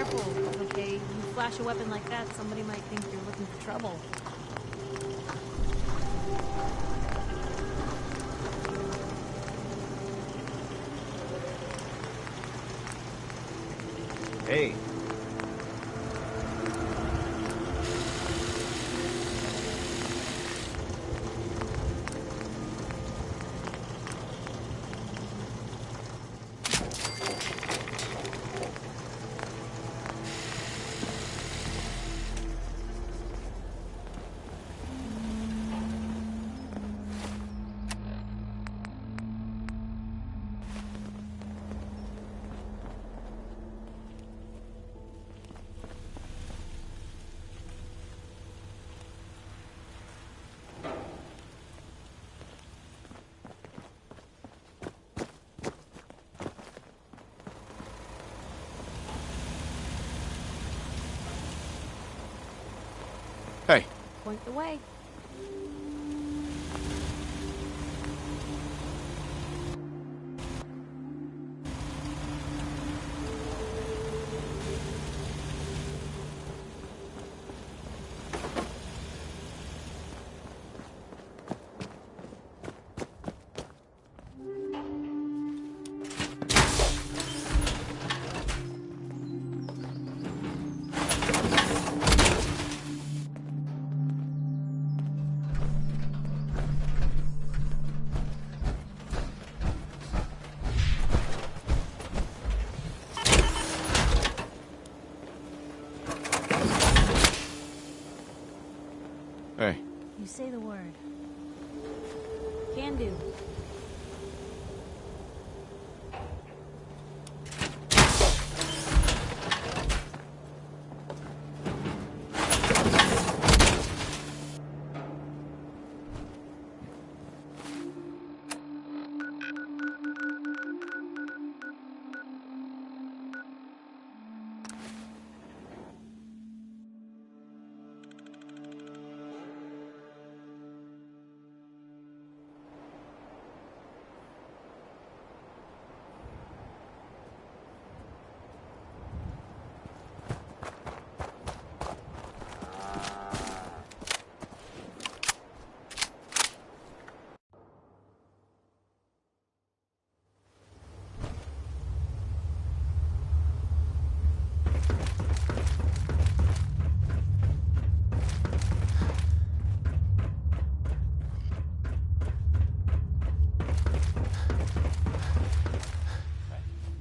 careful, okay? You flash a weapon like that, somebody might think you're looking for trouble. Hey. Hey. Point the way. Hey. You say the word. Can do.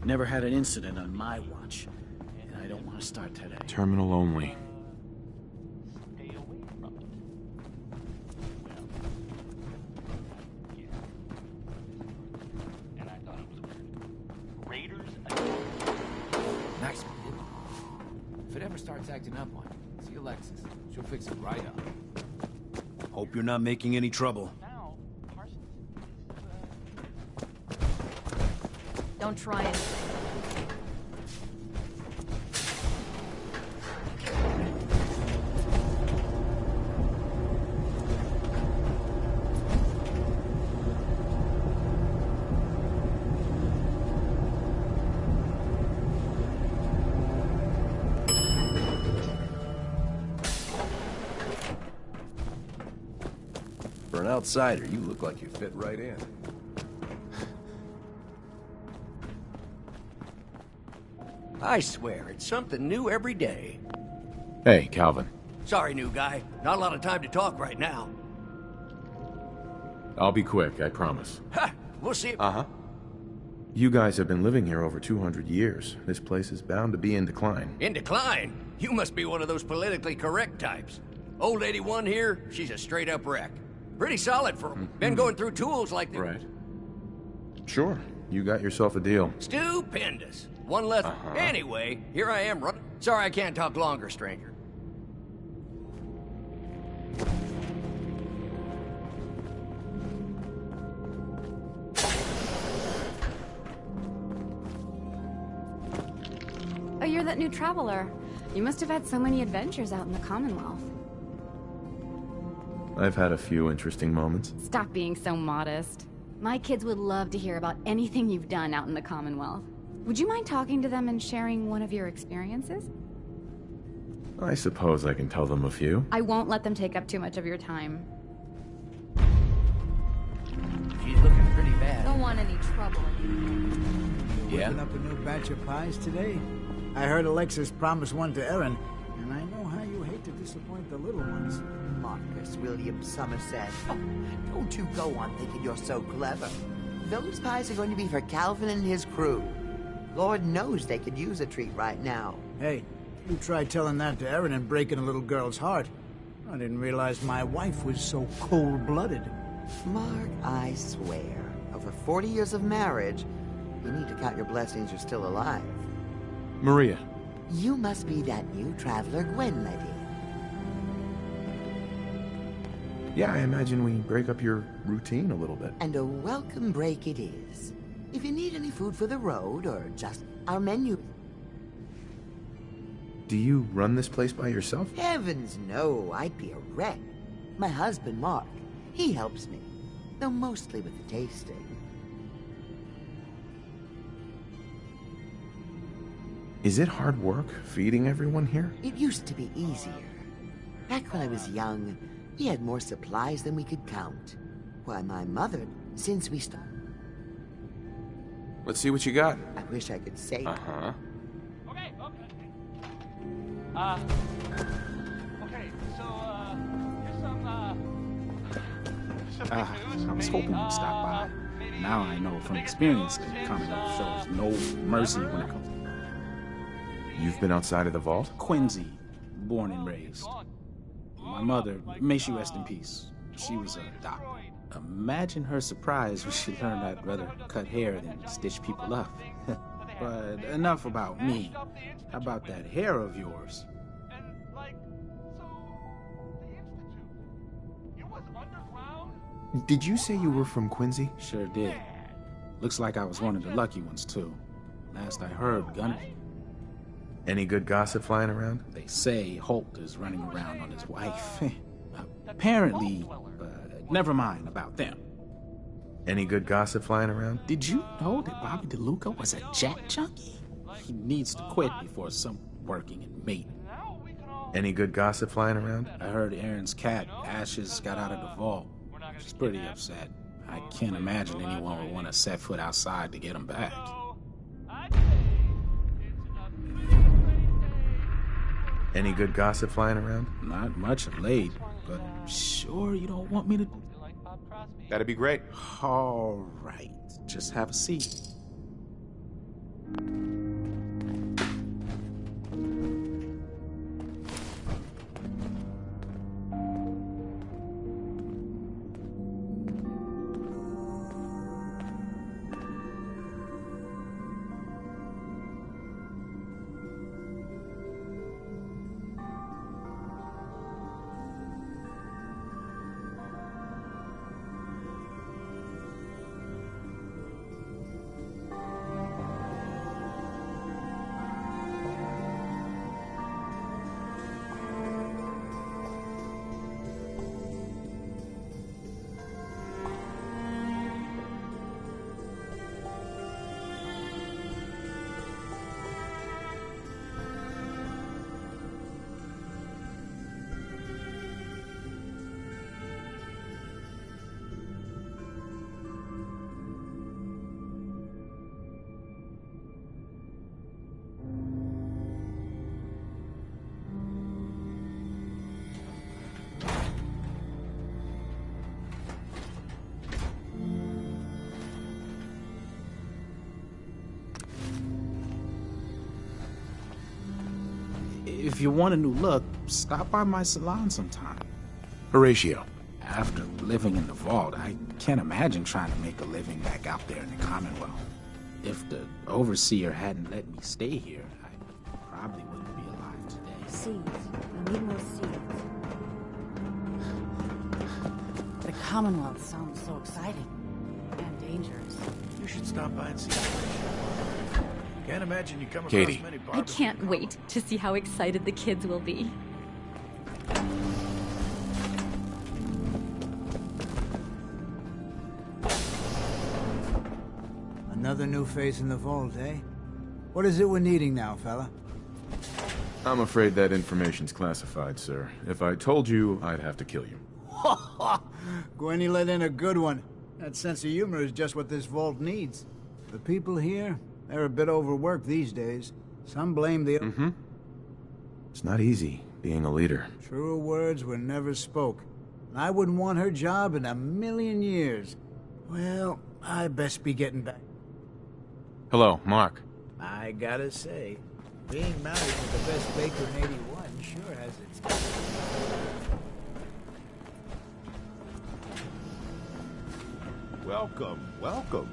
Never had an incident on my watch, and I don't want to start today. Terminal only. Nice one, dude. If it ever starts acting up on you, see Alexis. She'll fix it right up. Hope you're not making any trouble. Don't try anything. For an outsider, you look like you fit right in. I swear, it's something new every day. Hey, Calvin. Sorry, new guy. Not a lot of time to talk right now. I'll be quick, I promise. Ha! We'll see. Uh-huh. You guys have been living here over 200 years. This place is bound to be in decline. In decline? You must be one of those politically correct types. Old 81 here, she's a straight-up wreck. Pretty solid for been going through tools like this. Right. Sure, you got yourself a deal. Stupendous. One less. Anyway, here I am running. Sorry I can't talk longer, stranger. Oh, you're that new traveler. You must have had so many adventures out in the Commonwealth. I've had a few interesting moments. Stop being so modest. My kids would love to hear about anything you've done out in the Commonwealth. Would you mind talking to them and sharing one of your experiences? I suppose I can tell them a few. I won't let them take up too much of your time. She's looking pretty bad. Don't want any trouble. Yeah? Whipping up a new batch of pies today? I heard Alexis promised one to Erin, and I know how you hate to disappoint the little ones. Marcus William Somerset. Oh, don't you go on thinking you're so clever. Those pies are going to be for Calvin and his crew. Lord knows they could use a treat right now. Hey, you try telling that to Erin and breaking a little girl's heart. I didn't realize my wife was so cold-blooded. Mark, I swear, over 40 years of marriage, you need to count your blessings you're still alive. Maria. You must be that new traveler, Gwen, my dear. Yeah, I imagine we break up your routine a little bit. And a welcome break it is. If you need any food for the road, or just our menu... Do you run this place by yourself? Heavens no, I'd be a wreck. My husband, Mark, he helps me, though mostly with the tasting. Is it hard work feeding everyone here? It used to be easier. Back when I was young, we had more supplies than we could count. Why, my mother, since we started... Let's see what you got. I wish I could say... Uh-huh. Okay, so, here's some I was hoping you'd stop by. Now I know from experience that Commonwealth shows no mercy when it comes to... You've been outside of the vault? Quincy, born and raised. My mother, may she rest in peace, she was a doctor. Imagine her surprise when she learned I'd rather cut hair than stitch people up. But enough about me. How about that hair of yours? Did you say you were from Quincy? Sure did. Looks like I was one of the lucky ones, too. Last I heard, Gunner. Any good gossip flying around? They say Holt is running around on his wife. Apparently, never mind about them. Any good gossip flying around? Did you know that Bobby DeLuca was a jet junkie? He needs to quit before some working and mating. Any good gossip flying around? I heard Erin's cat, Ashes, got out of the vault. She's pretty upset. I can't imagine anyone would want to set foot outside to get him back. Any good gossip flying around? Not much of late, but sure you don't want me to... That'd be great. All right, just have a seat. If you want a new look, stop by my salon sometime. Horatio. After living in the vault, I can't imagine trying to make a living back out there in the Commonwealth. If the Overseer hadn't let me stay here, I probably wouldn't be alive today. Seeds. We need more seeds. The Commonwealth sounds so exciting. And dangerous. You should stop by and see. Can't imagine you come across Katie. many I can't wait to see how excited the kids will be. Another new face in the vault, eh? What is it we're needing now, fella? I'm afraid that information's classified, sir. If I told you, I'd have to kill you. Gwenny let in a good one. That sense of humor is just what this vault needs. The people here, they're a bit overworked these days. Some blame the... It's not easy being a leader. Truer words were never spoke. I wouldn't want her job in a million years. Well, I best be getting back. Hello, Mark. I gotta say, being married to the best baker in 81 sure has its... Welcome, welcome.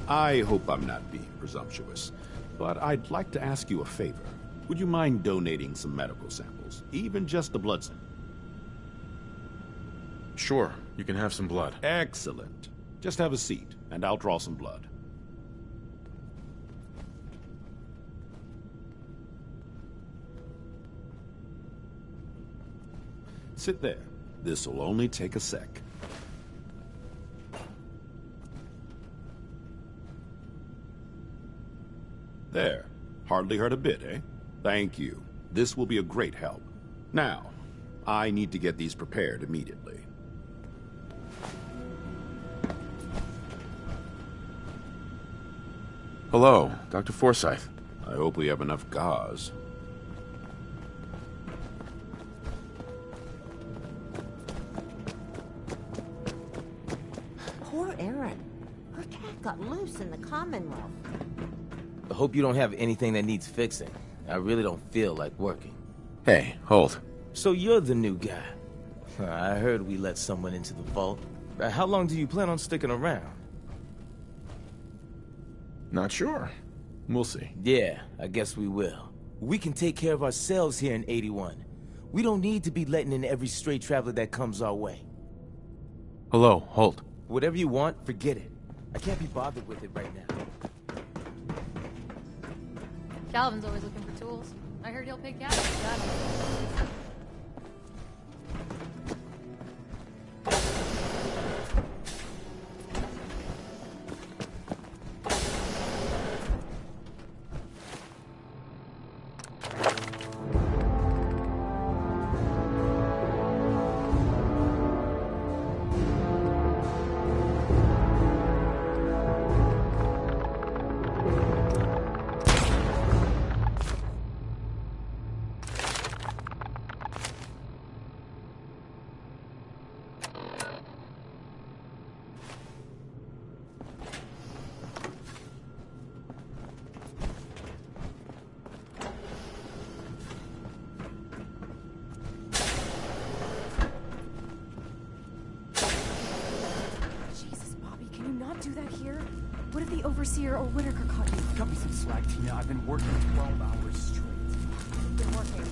I hope I'm not being presumptuous, but I'd like to ask you a favor. Would you mind donating some medical samples, even just the blood sample? Sure, you can have some blood. Excellent. Just have a seat, and I'll draw some blood. Sit there. This'll only take a sec. There. Hardly hurt a bit, eh? Thank you. This will be a great help. Now, I need to get these prepared immediately. Hello, Dr. Forsyth. I hope we have enough gauze. Poor Erin. Her cat got loose in the Commonwealth. I hope you don't have anything that needs fixing. I really don't feel like working. Hey, hold. So you're the new guy. I heard we let someone into the vault. How long do you plan on sticking around? Not sure. We'll see. Yeah, I guess we will. We can take care of ourselves here in 81. We don't need to be letting in every stray traveler that comes our way. Hello, Holt. Whatever you want, forget it. I can't be bothered with it right now. Calvin's always looking for tools. I heard he'll pick out. Got him. Do that here? What if the Overseer or Whitaker caught you? Cut me some slack, Tina. I've been working 12 hours straight. You've been working.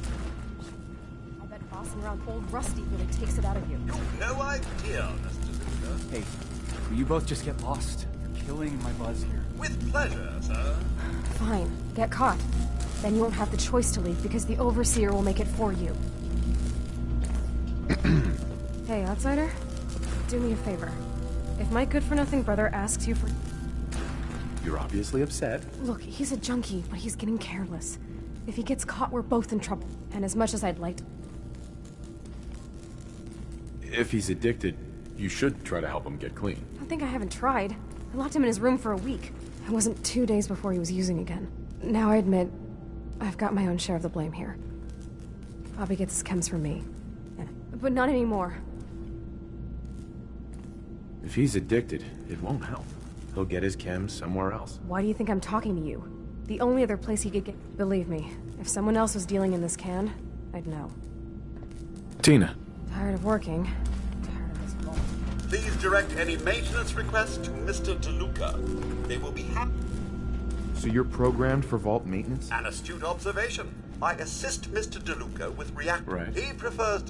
I bet bossing around old Rusty really takes it out of you. No idea, Mr. Luca. Hey, will you both just get lost? You're killing my buzz here. With pleasure, sir. Fine. Get caught. Then you won't have the choice to leave because the Overseer will make it for you. Hey, outsider. Do me a favor. If my good-for-nothing brother asks you for... You're obviously upset. Look, he's a junkie, but he's getting careless. If he gets caught, we're both in trouble. And as much as I'd like to... If he's addicted, you should try to help him get clean. I think I haven't tried. I locked him in his room for a week. It wasn't 2 days before he was using again. Now I admit, I've got my own share of the blame here. Bobby gets his chems from me. But not anymore. If he's addicted, it won't help. He'll get his chems somewhere else. Why do you think I'm talking to you? The only other place he could get... Believe me, if someone else was dealing in this can, I'd know. Tina. Tired of working. Tired of this vault. Please direct any maintenance requests to Mr. DeLuca. They will be happy. So you're programmed for vault maintenance? An astute observation. I assist Mr. DeLuca with react. Right. He prefers...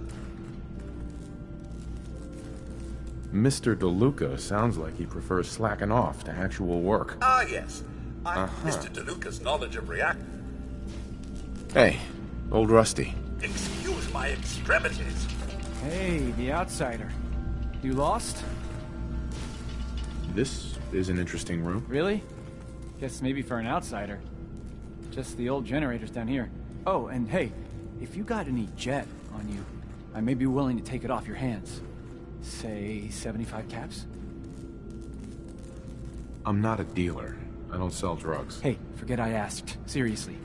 Mr. DeLuca sounds like he prefers slacking off to actual work. Ah, yes. Mr. DeLuca's knowledge of react... Hey, old Rusty. Excuse my extremities. Hey, the outsider. You lost? This is an interesting room. Really? Guess maybe for an outsider. Just the old generators down here. Oh, and hey, if you got any jet on you, I may be willing to take it off your hands. Say 75 caps? I'm not a dealer. I don't sell drugs. Hey, forget I asked. Seriously.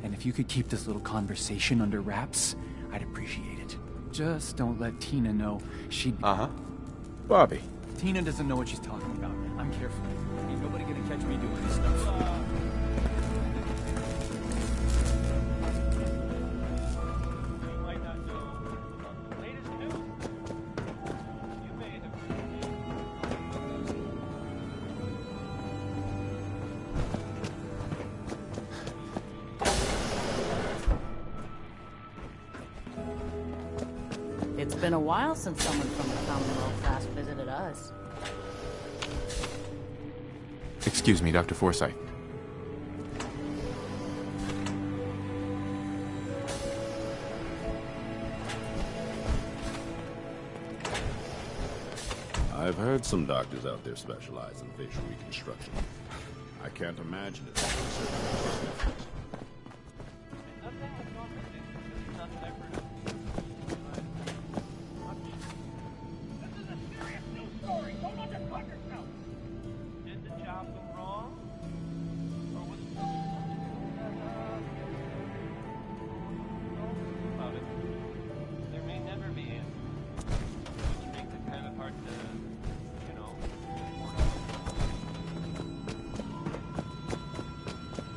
And if you could keep this little conversation under wraps, I'd appreciate it. Just don't let Tina know. She'd be... Uh-huh. Bobby. Tina doesn't know what she's talking about. I'm careful. Ain't nobody gonna catch me doing this stuff. It's been a while since someone from the Commonwealth last visited us. Excuse me, Dr. Forsyth. I've heard some doctors out there specialize in facial reconstruction. I can't imagine it's certain.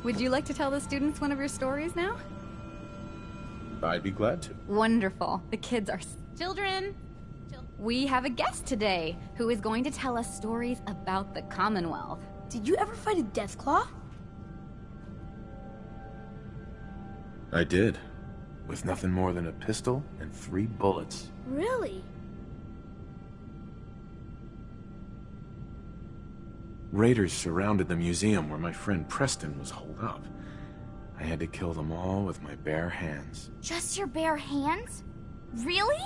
Would you like to tell the students one of your stories now? I'd be glad to. Wonderful. The kids are... Children! We have a guest today who is going to tell us stories about the Commonwealth. Did you ever fight a Deathclaw? I did. With nothing more than a pistol and 3 bullets. Really? Raiders surrounded the museum where my friend Preston was holed up. I had to kill them all with my bare hands. Just your bare hands? Really?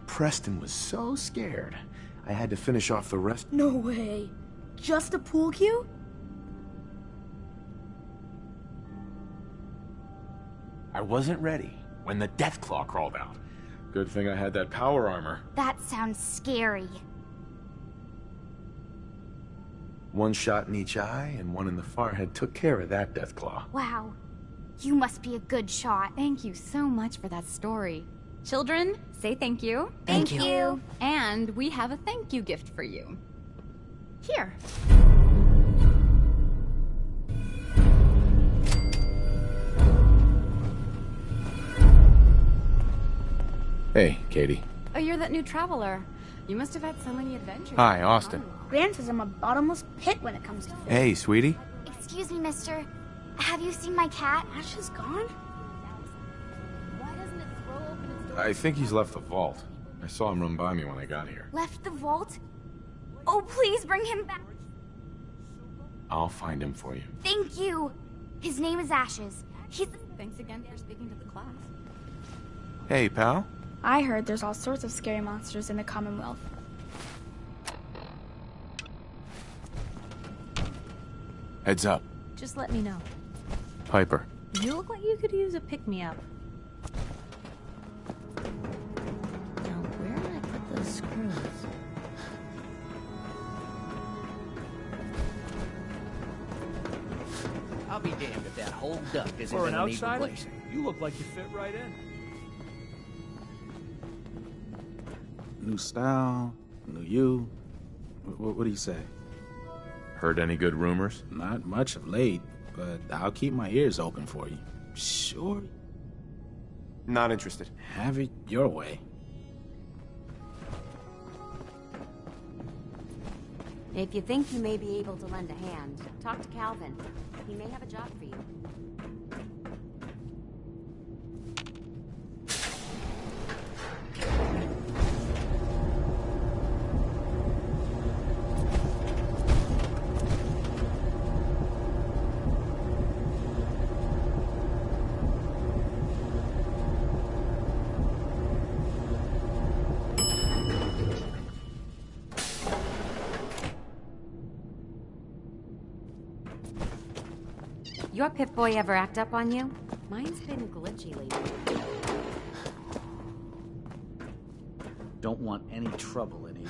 Preston was so scared, I had to finish off the rest. No way. Just a pool cue? I wasn't ready when the Deathclaw crawled out. Good thing I had that power armor. That sounds scary. 1 shot in each eye and 1 in the forehead took care of that Deathclaw. Wow. You must be a good shot. Thank you so much for that story. Children, say thank you. Thank you. And we have a thank you gift for you. Here. Hey, Katie. Oh, you're that new traveler. You must have had so many adventures. Hi, Austin. Gran says I'm a bottomless pit when it comes to food. Hey, sweetie. Excuse me, mister. Have you seen my cat? Ash is gone? Why doesn't it throw open its door? I think he's left the vault. I saw him run by me when I got here. Left the vault? Oh, please bring him back. I'll find him for you. Thank you. His name is Ashes. He's... Thanks again for speaking to the class. Hey, pal. I heard there's all sorts of scary monsters in the Commonwealth. Heads up. Just let me know. Piper. You look like you could use a pick-me-up. Now, where did I put those screws? I'll be damned if that whole duck isn't For an gonna need outsider, replacing. you look like you fit right in. New style, new you. What do you say? Heard any good rumors? Not much of late, but I'll keep my ears open for you. Sure. Not interested. Have it your way. If you think you may be able to lend a hand, talk to Calvin. He may have a job for you. Your Pip-Boy ever act up on you? Mine's been glitchy lately. Don't want any trouble in 81.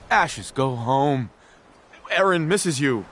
Ashes, go home. Erin misses you.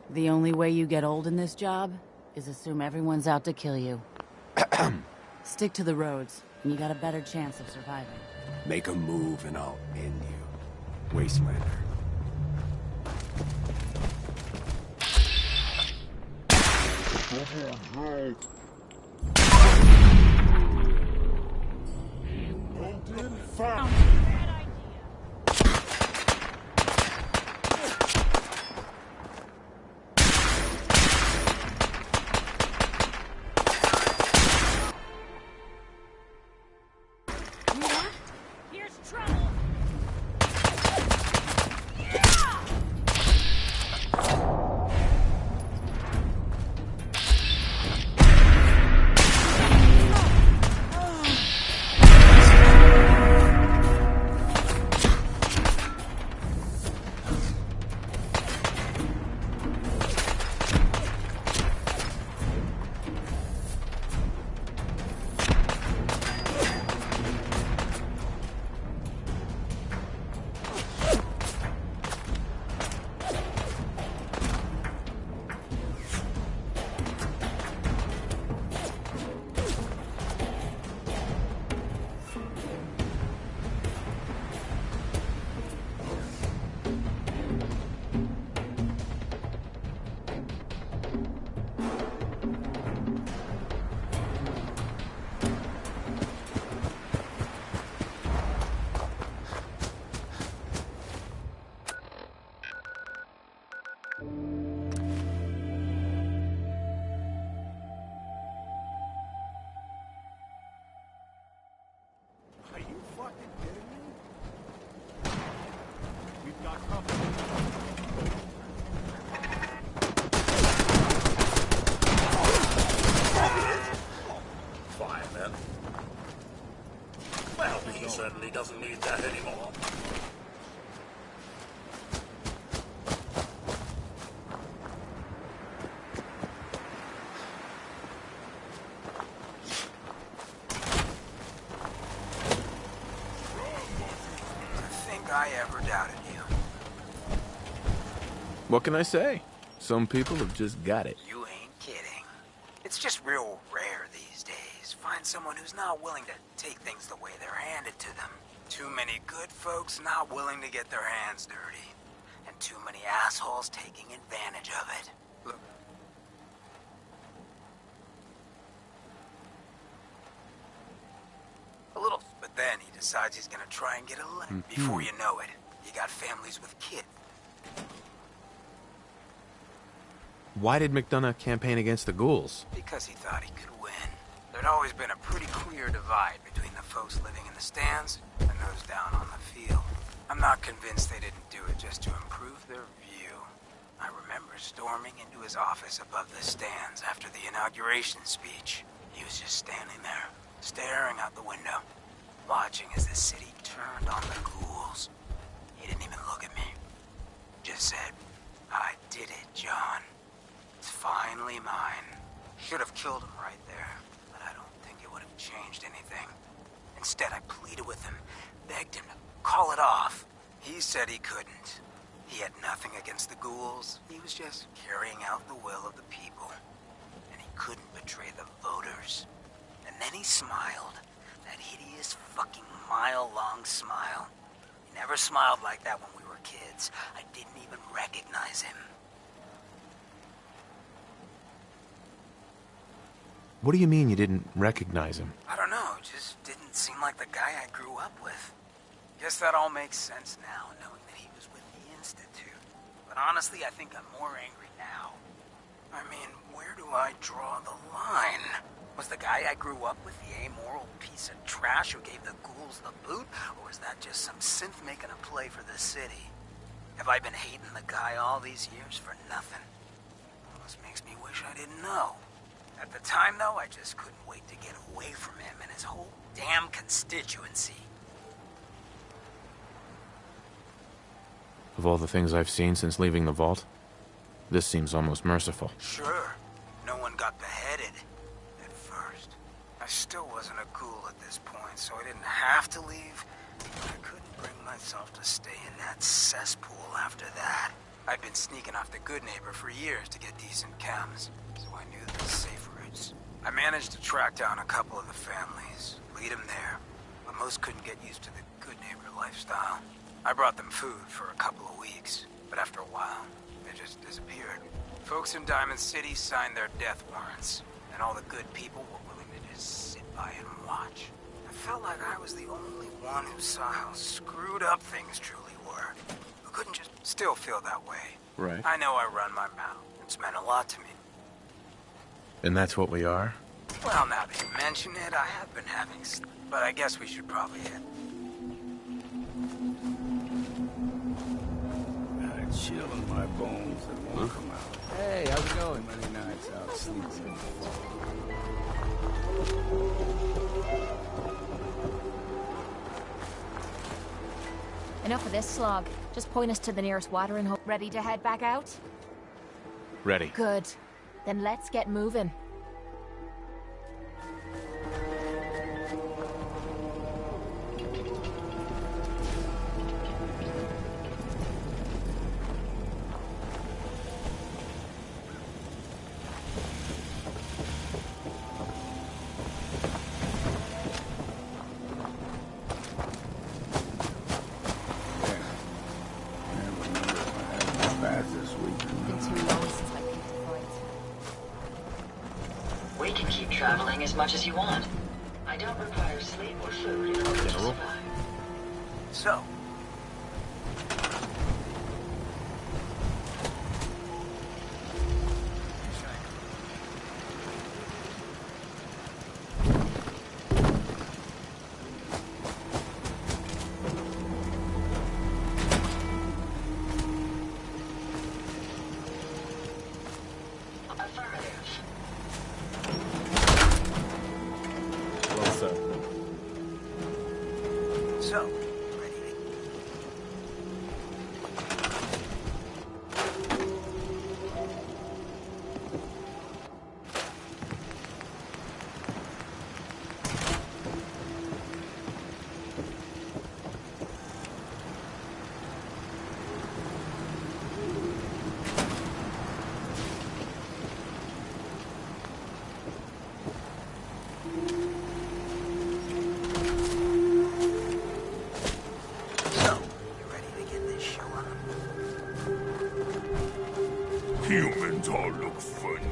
The only way you get old in this job is assume everyone's out to kill you. Stick to the roads, and you got a better chance of surviving. Make a move and I'll end you. Wastelander. Here's trouble. Are you fucking kidding me? We've got company. Fireman. Well, he certainly doesn't need that anymore. I ever doubted you. What can I say? Some people have just got it. You ain't kidding. It's just real rare these days. Find someone who's not willing to take things the way they're handed to them. Too many good folks not willing to get their hands dirty. And too many assholes taking advantage of it. Look. A little, but then he decides he's gonna try and get elected. Before you know it, you got families with kids. Why did McDonough campaign against the ghouls? Because he thought he could win. There'd always been a pretty clear divide between the folks living in the stands and nose down on the field. I'm not convinced they didn't do it just to improve their view. I remember storming into his office above the stands after the inauguration speech. He was just standing there, staring out the window, watching as the city turned on the ghouls. He didn't even look at me. Just said, "I did it, John. It's finally mine." Should have killed him right there, but I don't think it would have changed anything. Instead, I pleaded with him, begged him to call it off. He said he couldn't. He had nothing against the ghouls. He was just carrying out the will of the people. And he couldn't betray the voters. And then he smiled. That hideous fucking mile-long smile. He never smiled like that when we were kids. I didn't even recognize him. What do you mean you didn't recognize him? I don't know, just didn't seem like the guy I grew up with. Guess that all makes sense now, knowing that he was with the Institute. But honestly, I think I'm more angry now. I mean, where do I draw the line? Was the guy I grew up with the amoral piece of trash who gave the ghouls the boot? Or was that just some synth making a play for the city? Have I been hating the guy all these years for nothing? Almost makes me wish I didn't know. At the time, though, I just couldn't wait to get away from him and his whole damn constituency. Of all the things I've seen since leaving the vault, this seems almost merciful. Sure, no one got beheaded at first. I still wasn't a ghoul at this point, so I didn't have to leave. I couldn't bring myself to stay in that cesspool after that. I'd been sneaking off the Good Neighbor for years to get decent chems, so I knew the safe routes. I managed to track down a couple of the families, lead them there, but most couldn't get used to the Good Neighbor lifestyle. I brought them food for a couple of weeks, but after a while, they just disappeared. Folks in Diamond City signed their death warrants, and all the good people were willing to just sit by and watch. I felt like I was the only one who saw how screwed up things truly were. Who couldn't just still feel that way. Right. I know I run my mouth. It's meant a lot to me. And that's what we are? Well, now that you mention it, I have been having but I guess we should probably head. I chill in my bones and won't come out. Hey, how's it going? Many nights out sleeping. Enough of this slog. Just point us to the nearest watering hole. Ready to head back out? Ready. Good. Then let's get moving. We can keep traveling as much as you want. I don't require sleep or food in order to survive. So, Humans all look funny.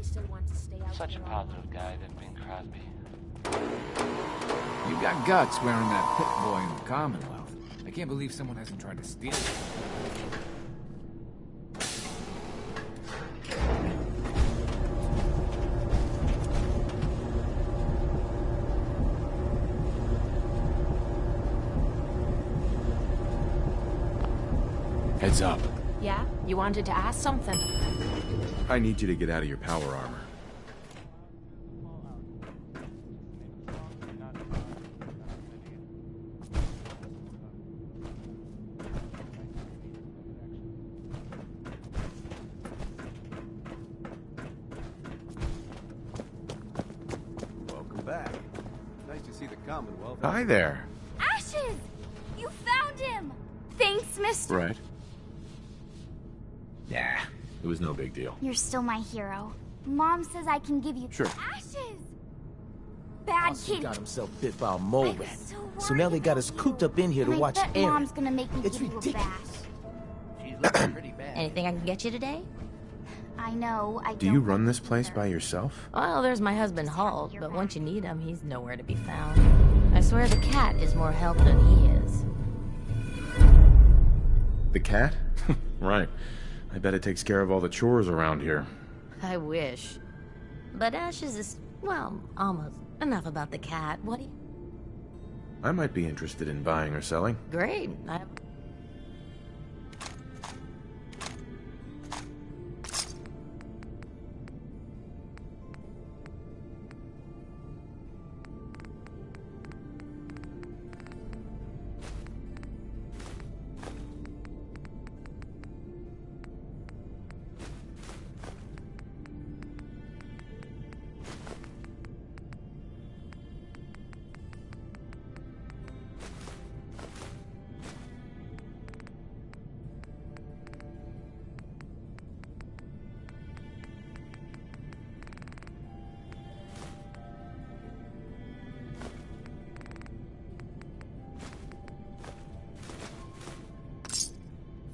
still want to stay out Such a here positive guy, that Bing Crosby. You got guts wearing that pit boy in the Commonwealth. I can't believe someone hasn't tried to steal it. Heads up. Yeah? You wanted to ask something? I need you to get out of your power armor. Welcome back. Nice to see the Commonwealth. Hi there. Ashes! You found him! Thanks, mister. Right. Yeah, it was no big deal. You're still my hero. Mom says I can give you Sure. ashes. Bad Austin kid. got himself bit by a mole I was rat. so So now they got us cooped up in here to And I watch bet Aaron. Mom's gonna make me It's give ridiculous. you a bath. Anything I can get you today? I know. I Do don't you run this place by yourself? Well, there's my husband Holt, but once you need him, he's nowhere to be found. I swear the cat is more help than he is. The cat? Right. I bet it takes care of all the chores around here. I wish. But Ashes is, well, almost. Enough about the cat. What do you... I might be interested in buying or selling. Great.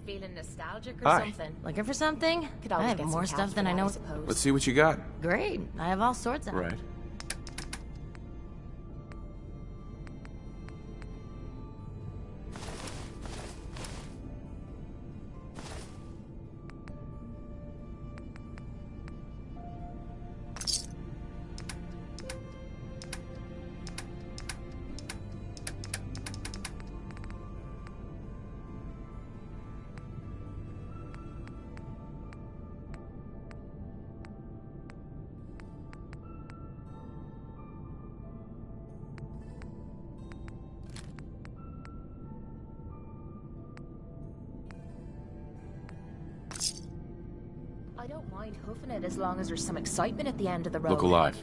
Feeling nostalgic or Hi. something? Looking for something? Could I always have get more some stuff cash than for I that, know. I suppose. Let's see what you got. Great. I have all sorts of... Right. I don't mind hoofing it as long as there's some excitement at the end of the road. Look alive.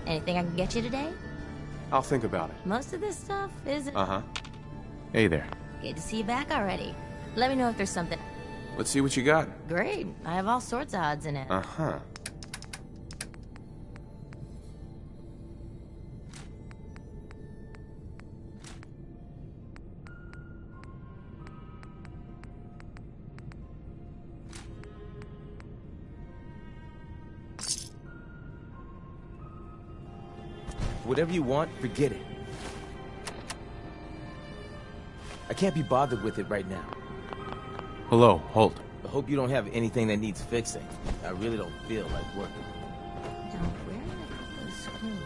Anything I can get you today? I'll think about it. Most of this stuff is... Uh-huh. Hey there. Good to see you back already. Let me know if there's something... Let's see what you got. Great. I have all sorts of odds in it. Uh-huh. Whatever you want, forget it. I can't be bothered with it right now. Hello, Holt. I hope you don't have anything that needs fixing. I really don't feel like working. Now, where did I put those screws?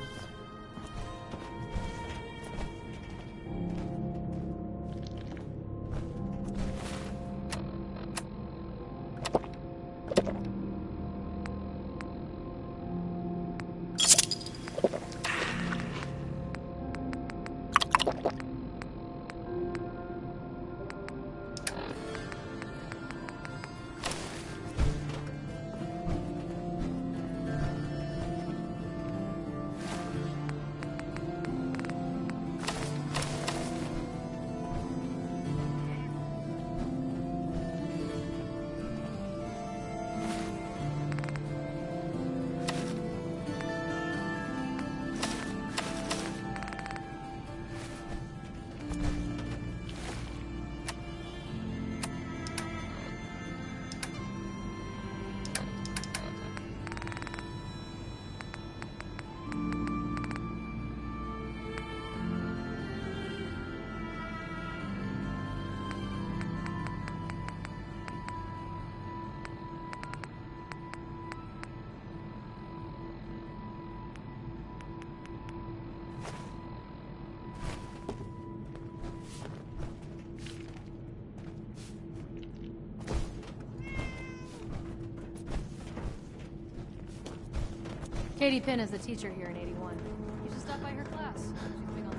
Katie Pinn is the teacher here in 81. You should stop by her class. She's big on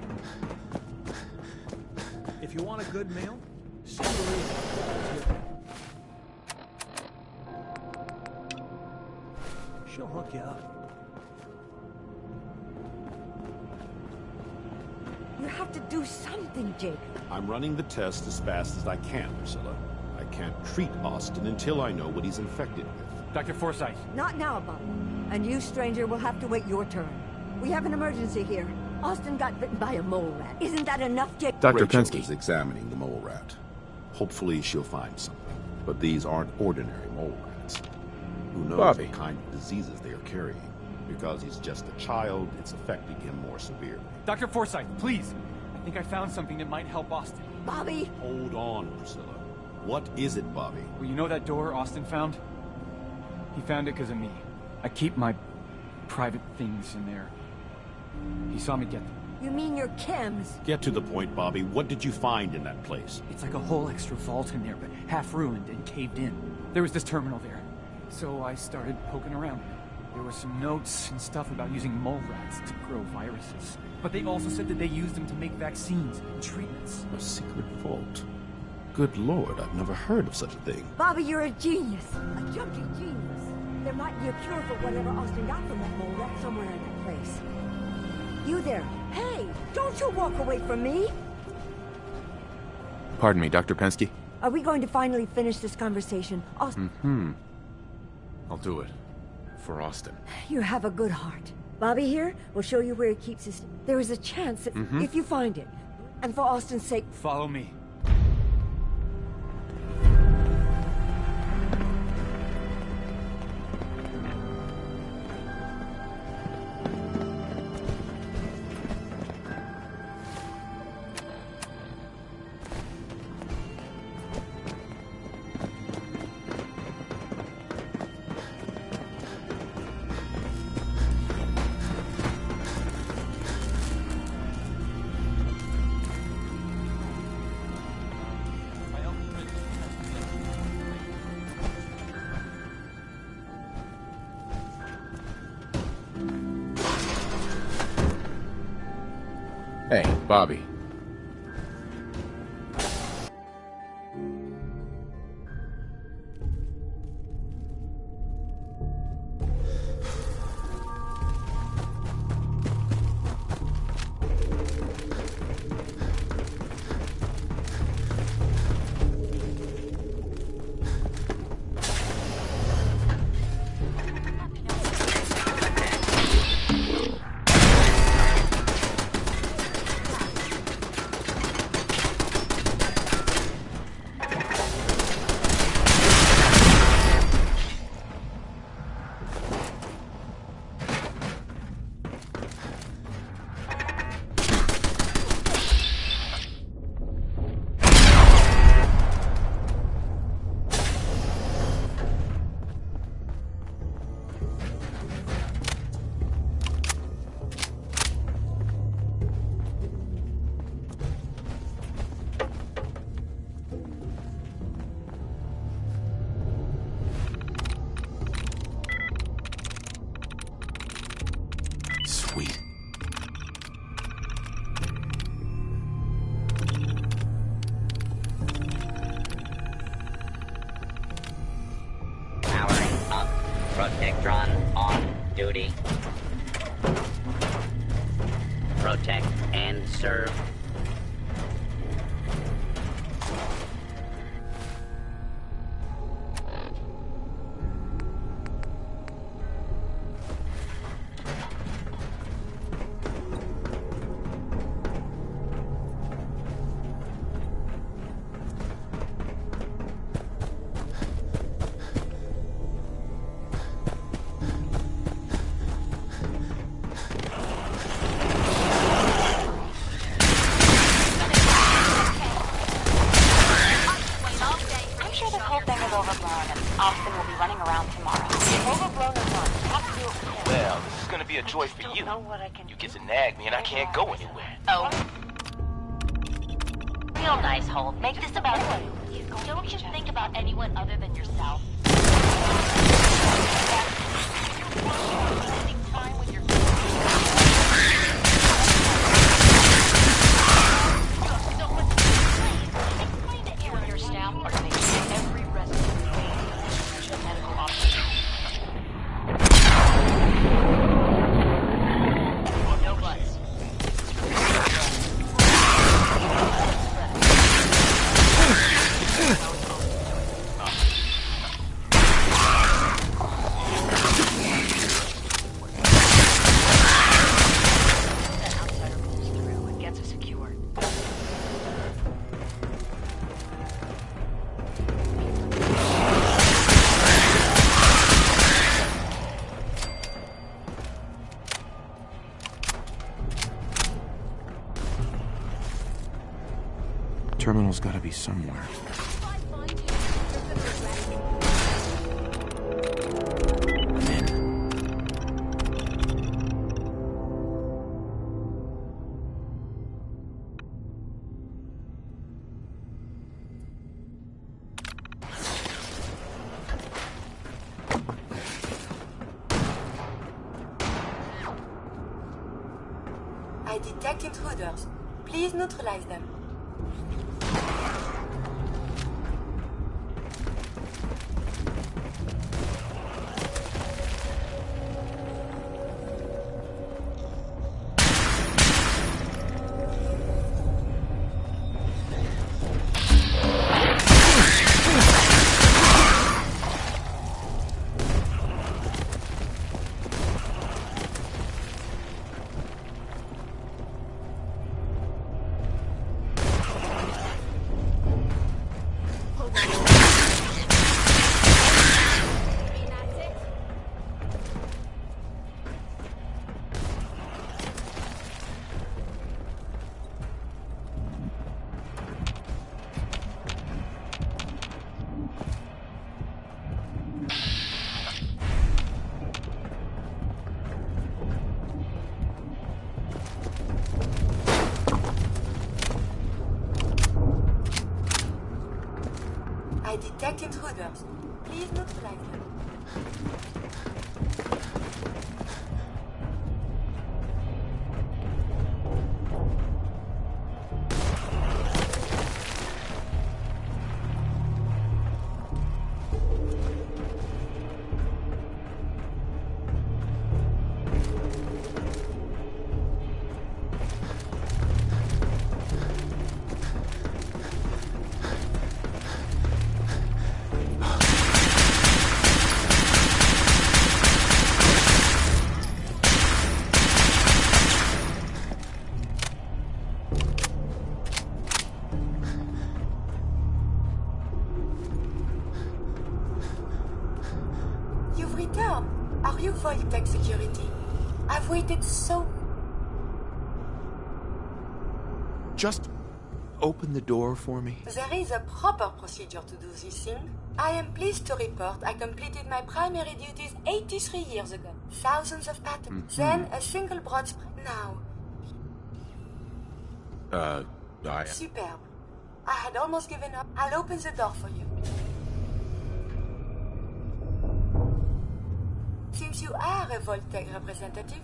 If you want a good meal, see Louise. She'll hook you up. You have to do something, Jake. I'm running the test as fast as I can, Priscilla. I can't treat Austin until I know what he's infected with. Dr. Forsyth. Not now, Bob. And you, stranger, will have to wait your turn. We have an emergency here. Austin got bitten by a mole rat. Isn't that enough, Jake? Dr. Rachel is examining the mole rat. Hopefully she'll find something. But these aren't ordinary mole rats. Who knows what kind of diseases they are carrying? Because he's just a child, it's affecting him more severely. Dr. Forsyth, please. I think I found something that might help Austin. Bobby! Hold on, Priscilla. What is it, Bobby? Well, you know that door Austin found? He found it because of me. I keep my private things in there. He saw me get them. You mean your chems? Get to the point, Bobby. What did you find in that place? It's like a whole extra vault in there, but half ruined and caved in. There was this terminal there. So I started poking around. There were some notes and stuff about using mole rats to grow viruses. But they also said that they used them to make vaccines and treatments. A secret vault. Good Lord, I've never heard of such a thing. Bobby, you're a genius. A jumping genius. There might be a cure for whatever Austin got from that mole rat somewhere in that place. You there. Hey, don't you walk away from me. Pardon me, Dr. Pensky? Are we going to finally finish this conversation? Austin... I'll do it. For Austin. You have a good heart. Bobby here will show you where he keeps his... There is a chance that if you find it, and for Austin's sake... Follow me. Hey, Bobby. Protectron on duty. Protect and serve. Austin will be running around tomorrow. Overblown or not, have to do it with him. Well, this is gonna be a joy for you. You get to nag me and I can't go anywhere. Oh. Real nice, Holt. Make this about you. Don't you think about anyone other than yourself? Spending time with terminal's gotta be somewhere. I detect intruders. Please neutralize them. I detect intruders. Please neutralize them. You've returned. Are you Voltec security? I've waited so... Just open the door for me. There is a proper procedure to do this thing. I am pleased to report I completed my primary duties 83 years ago. Thousands of patterns. Then a single broad spray. Now. Superb. I had almost given up. I'll open the door for you. Since you are a Voltec representative,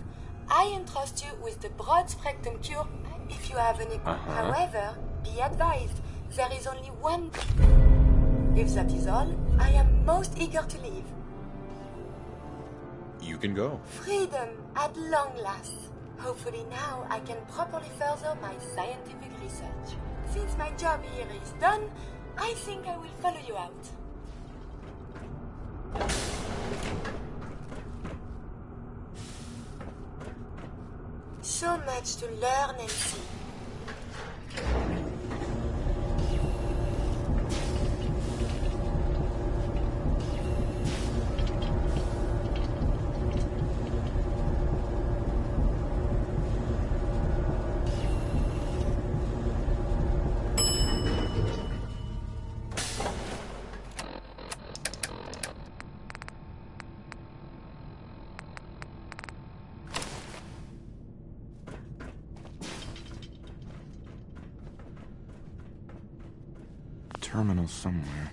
I entrust you with the broad spectrum cure if you have any. However, be advised, there is only one. If that is all, I am most eager to leave. You can go. Freedom at long last. Hopefully now I can properly further my scientific research. Since my job here is done, I think I will follow you out. So much to learn and see. Terminal somewhere.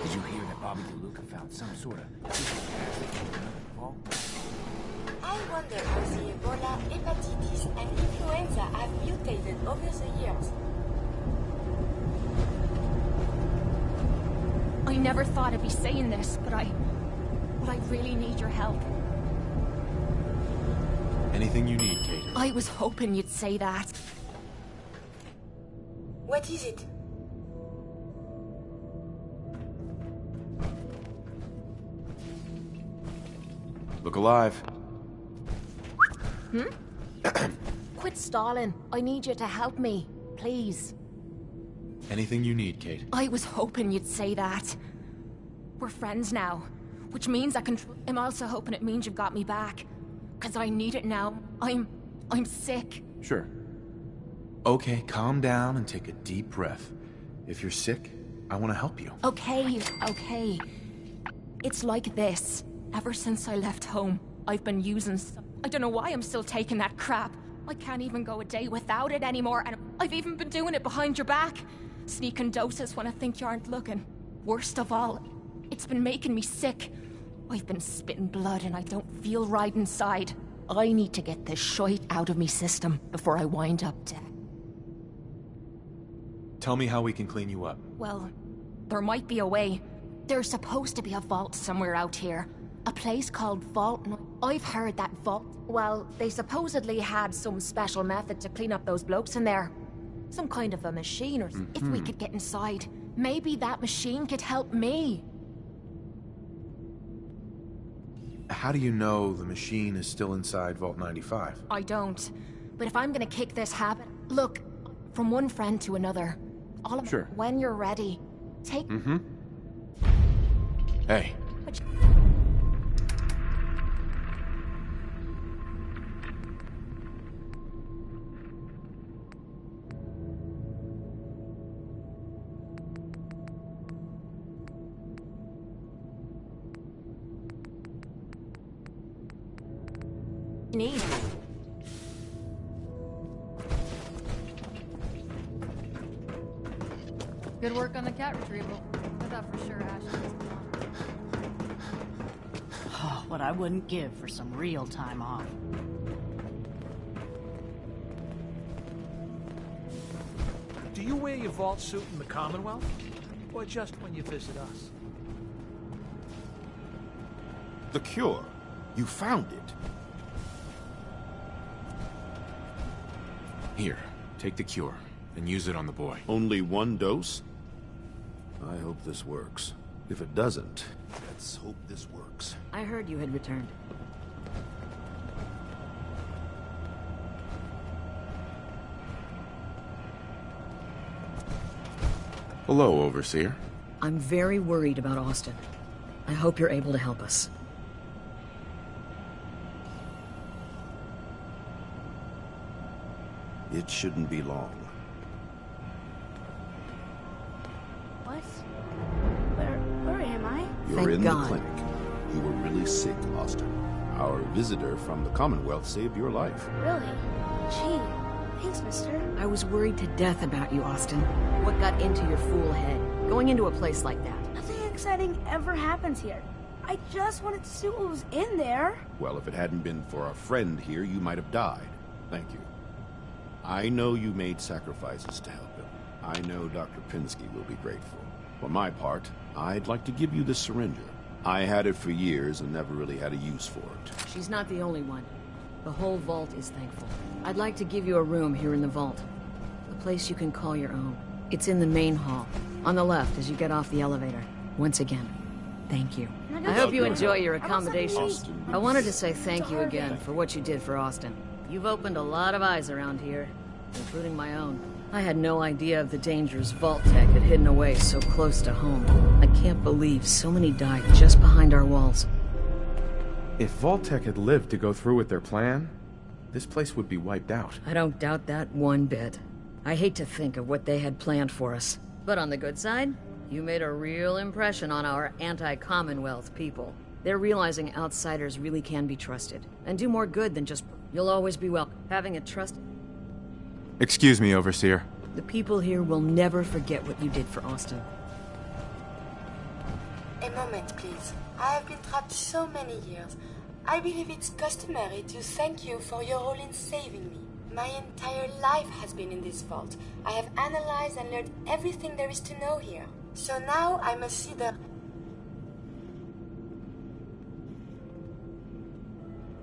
Did you hear that Bobby DeLuca found some sort of vault? I wonder how the Ebola, hepatitis, and influenza have mutated over the years. I never thought I'd be saying this, but I really need your help. Anything you need, Kate. I was hoping you'd say that. What is it? Look alive. Hmm? Quit stalling. I need you to help me. Please. Anything you need, Kate. I was hoping you'd say that. We're friends now, which means I can... I'm also hoping it means you've got me back. Because I need it now. I'm sick. Sure. Okay, calm down and take a deep breath. If you're sick, I want to help you. Okay. It's like this. Ever since I left home, I've been using... I don't know why I'm still taking that crap. I can't even go a day without it anymore, and I've even been doing it behind your back. Sneaking doses when I think you aren't looking. Worst of all, it's been making me sick. I've been spitting blood and I don't feel right inside. I need to get this shite out of me system before I wind up dead. Tell me how we can clean you up. Well, there might be a way. There's supposed to be a vault somewhere out here. A place called Vault... I've heard that vault... Well, they supposedly had some special method to clean up those blokes in there. Some kind of a machine or... If we could get inside, maybe that machine could help me. How do you know the machine is still inside Vault 95? I don't. But if I'm gonna kick this habit... Look, from one friend to another. All of Sure. When you're ready, take... Hey. Need. Good work on the cat retrieval. I thought for sure Ashley was gone. Oh, what I wouldn't give for some real time off. Do you wear your vault suit in the Commonwealth? Or just when you visit us? The cure. You found it. Here, take the cure, and use it on the boy. Only one dose? I hope this works. If it doesn't, let's hope this works. I heard you had returned. Hello, Overseer. I'm very worried about Austin. I hope you're able to help us. It shouldn't be long. What? Where am I? You're Thank in God. the clinic. You were really sick, Austin. Our visitor from the Commonwealth saved your life. Really? Gee, thanks, mister. I was worried to death about you, Austin. What got into your fool head? Going into a place like that. Nothing exciting ever happens here. I just wanted to see what was in there. Well, if it hadn't been for our friend here, you might have died. Thank you. I know you made sacrifices to help him. I know Dr. Pinsky will be grateful. For my part, I'd like to give you this syringer. I had it for years and never really had a use for it. She's not the only one. The whole vault is thankful. I'd like to give you a room here in the vault. A place you can call your own. It's in the main hall, on the left as you get off the elevator. Once again, thank you. I hope you enjoy your accommodations. I wanted to say thank you again for what you did for Austin. You've opened a lot of eyes around here, including my own. I had no idea of the dangers Vault Tech had hidden away so close to home. I can't believe so many died just behind our walls. If Vault-Tec had lived to go through with their plan, this place would be wiped out. I don't doubt that one bit. I hate to think of what they had planned for us. But on the good side, you made a real impression on our anti-Commonwealth people. They're realizing outsiders really can be trusted, and do more good than just... You'll always be welcome. Having a trust... Excuse me, Overseer. The people here will never forget what you did for Austin. A moment, please. I have been trapped so many years. I believe it's customary to thank you for your role in saving me. My entire life has been in this vault. I have analyzed and learned everything there is to know here. So now I must see the...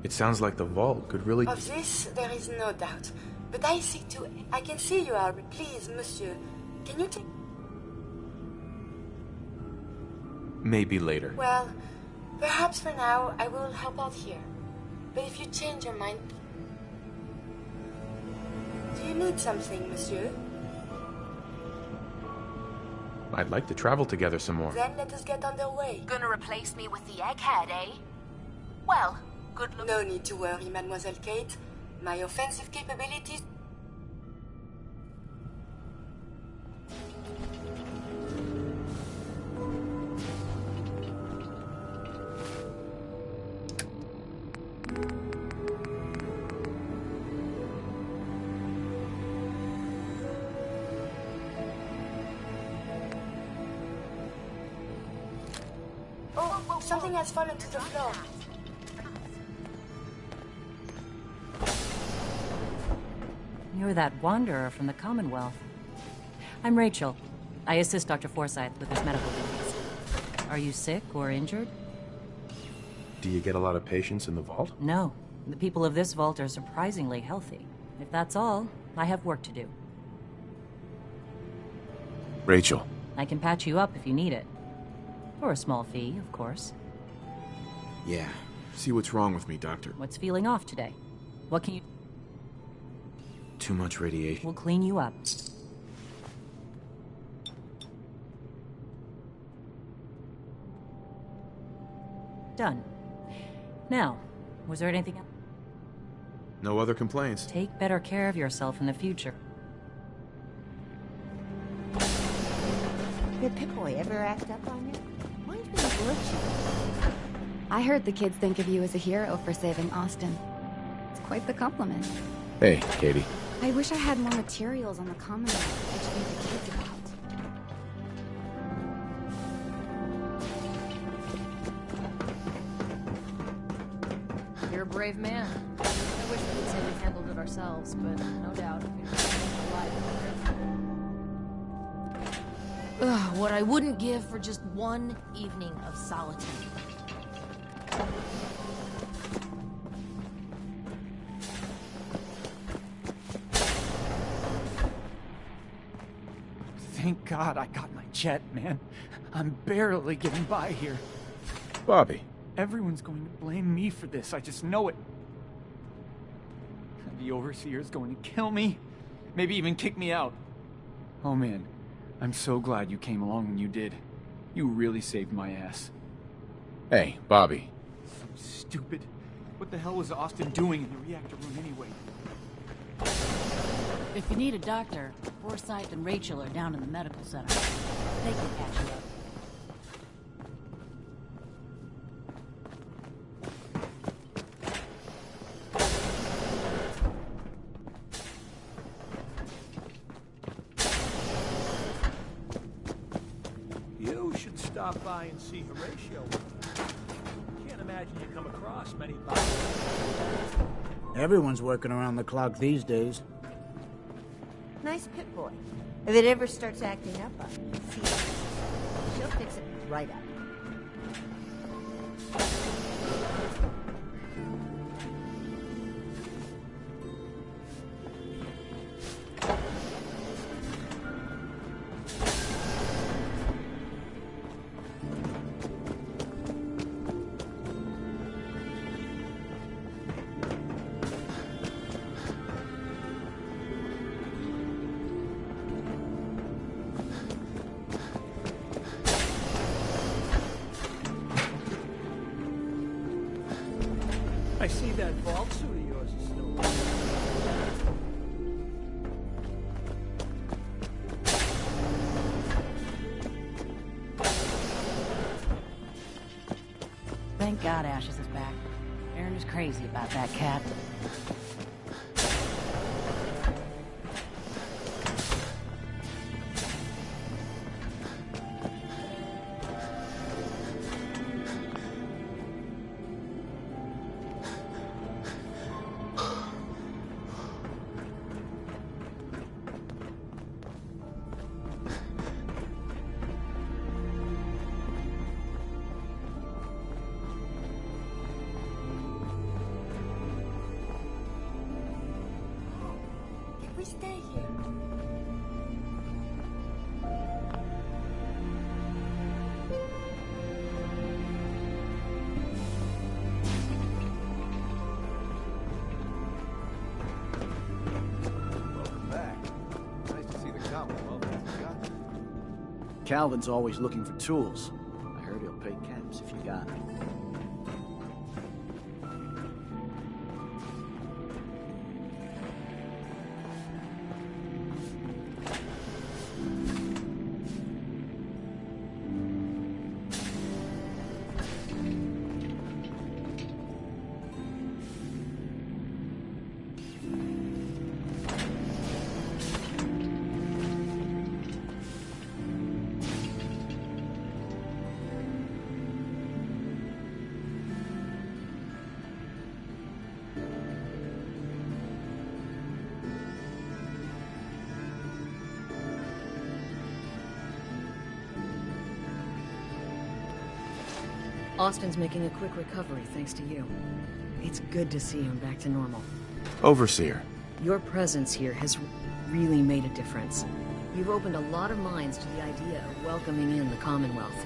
It sounds like the vault could really... Of this, there is no doubt. But I see too... I can see you are... Please, monsieur, can you take... Maybe later. Well, perhaps for now I will help out here. But if you change your mind... you need something, monsieur? I'd like to travel together some more. Then let us get underway. Gonna replace me with the egghead, eh? Well, good luck. No need to worry, Mademoiselle Kate. My offensive capabilities... Oh, something has fallen to the floor. You're that wanderer from the Commonwealth. I'm Rachel. I assist Dr. Forsyth with his medical duties. Are you sick or injured? Do you get a lot of patients in the vault? No. The people of this vault are surprisingly healthy. If that's all, I have work to do. Rachel. I can patch you up if you need it. For a small fee, of course. Yeah. See what's wrong with me, Doctor. What's feeling off today? What can you... Too much radiation. We'll clean you up. Done. Now, was there anything else? No other complaints. Take better care of yourself in the future. Did Pip-Boy ever act up on you? Mine's been glitchy. I heard the kids think of you as a hero for saving Austin. It's quite the compliment. Hey, Katie. I wish I had more materials on the Commonwealth to educate the kids about. You're a brave man. I wish we could say we handled it ourselves, but no doubt we'd be alive. Ugh, what I wouldn't give for just one evening of solitude. Thank God I got my jet, man. I'm barely getting by here. Bobby. Everyone's going to blame me for this, I just know it. The Overseer's going to kill me, maybe even kick me out. Oh man, I'm so glad you came along when you did. You really saved my ass. Hey, Bobby. So stupid. What the hell was Austin doing in the reactor room anyway? If you need a doctor, Forsyth and Rachel are down in the medical center. They can catch you up. You should stop by and see Horatio. Can't imagine you come across many bodies. Everyone's working around the clock these days. Nice Pip-Boy. If it ever starts acting up on you, she'll fix it right up. I see that vault suit of yours is still there. Thank God Ashes is back. Aaron is crazy about that cat. We stay here. Welcome Calvin's always looking for tools. I heard he'll pay caps if you got it. Austin's making a quick recovery thanks to you. It's good to see him back to normal. Overseer. Your presence here has really made a difference. You've opened a lot of minds to the idea of welcoming in the Commonwealth.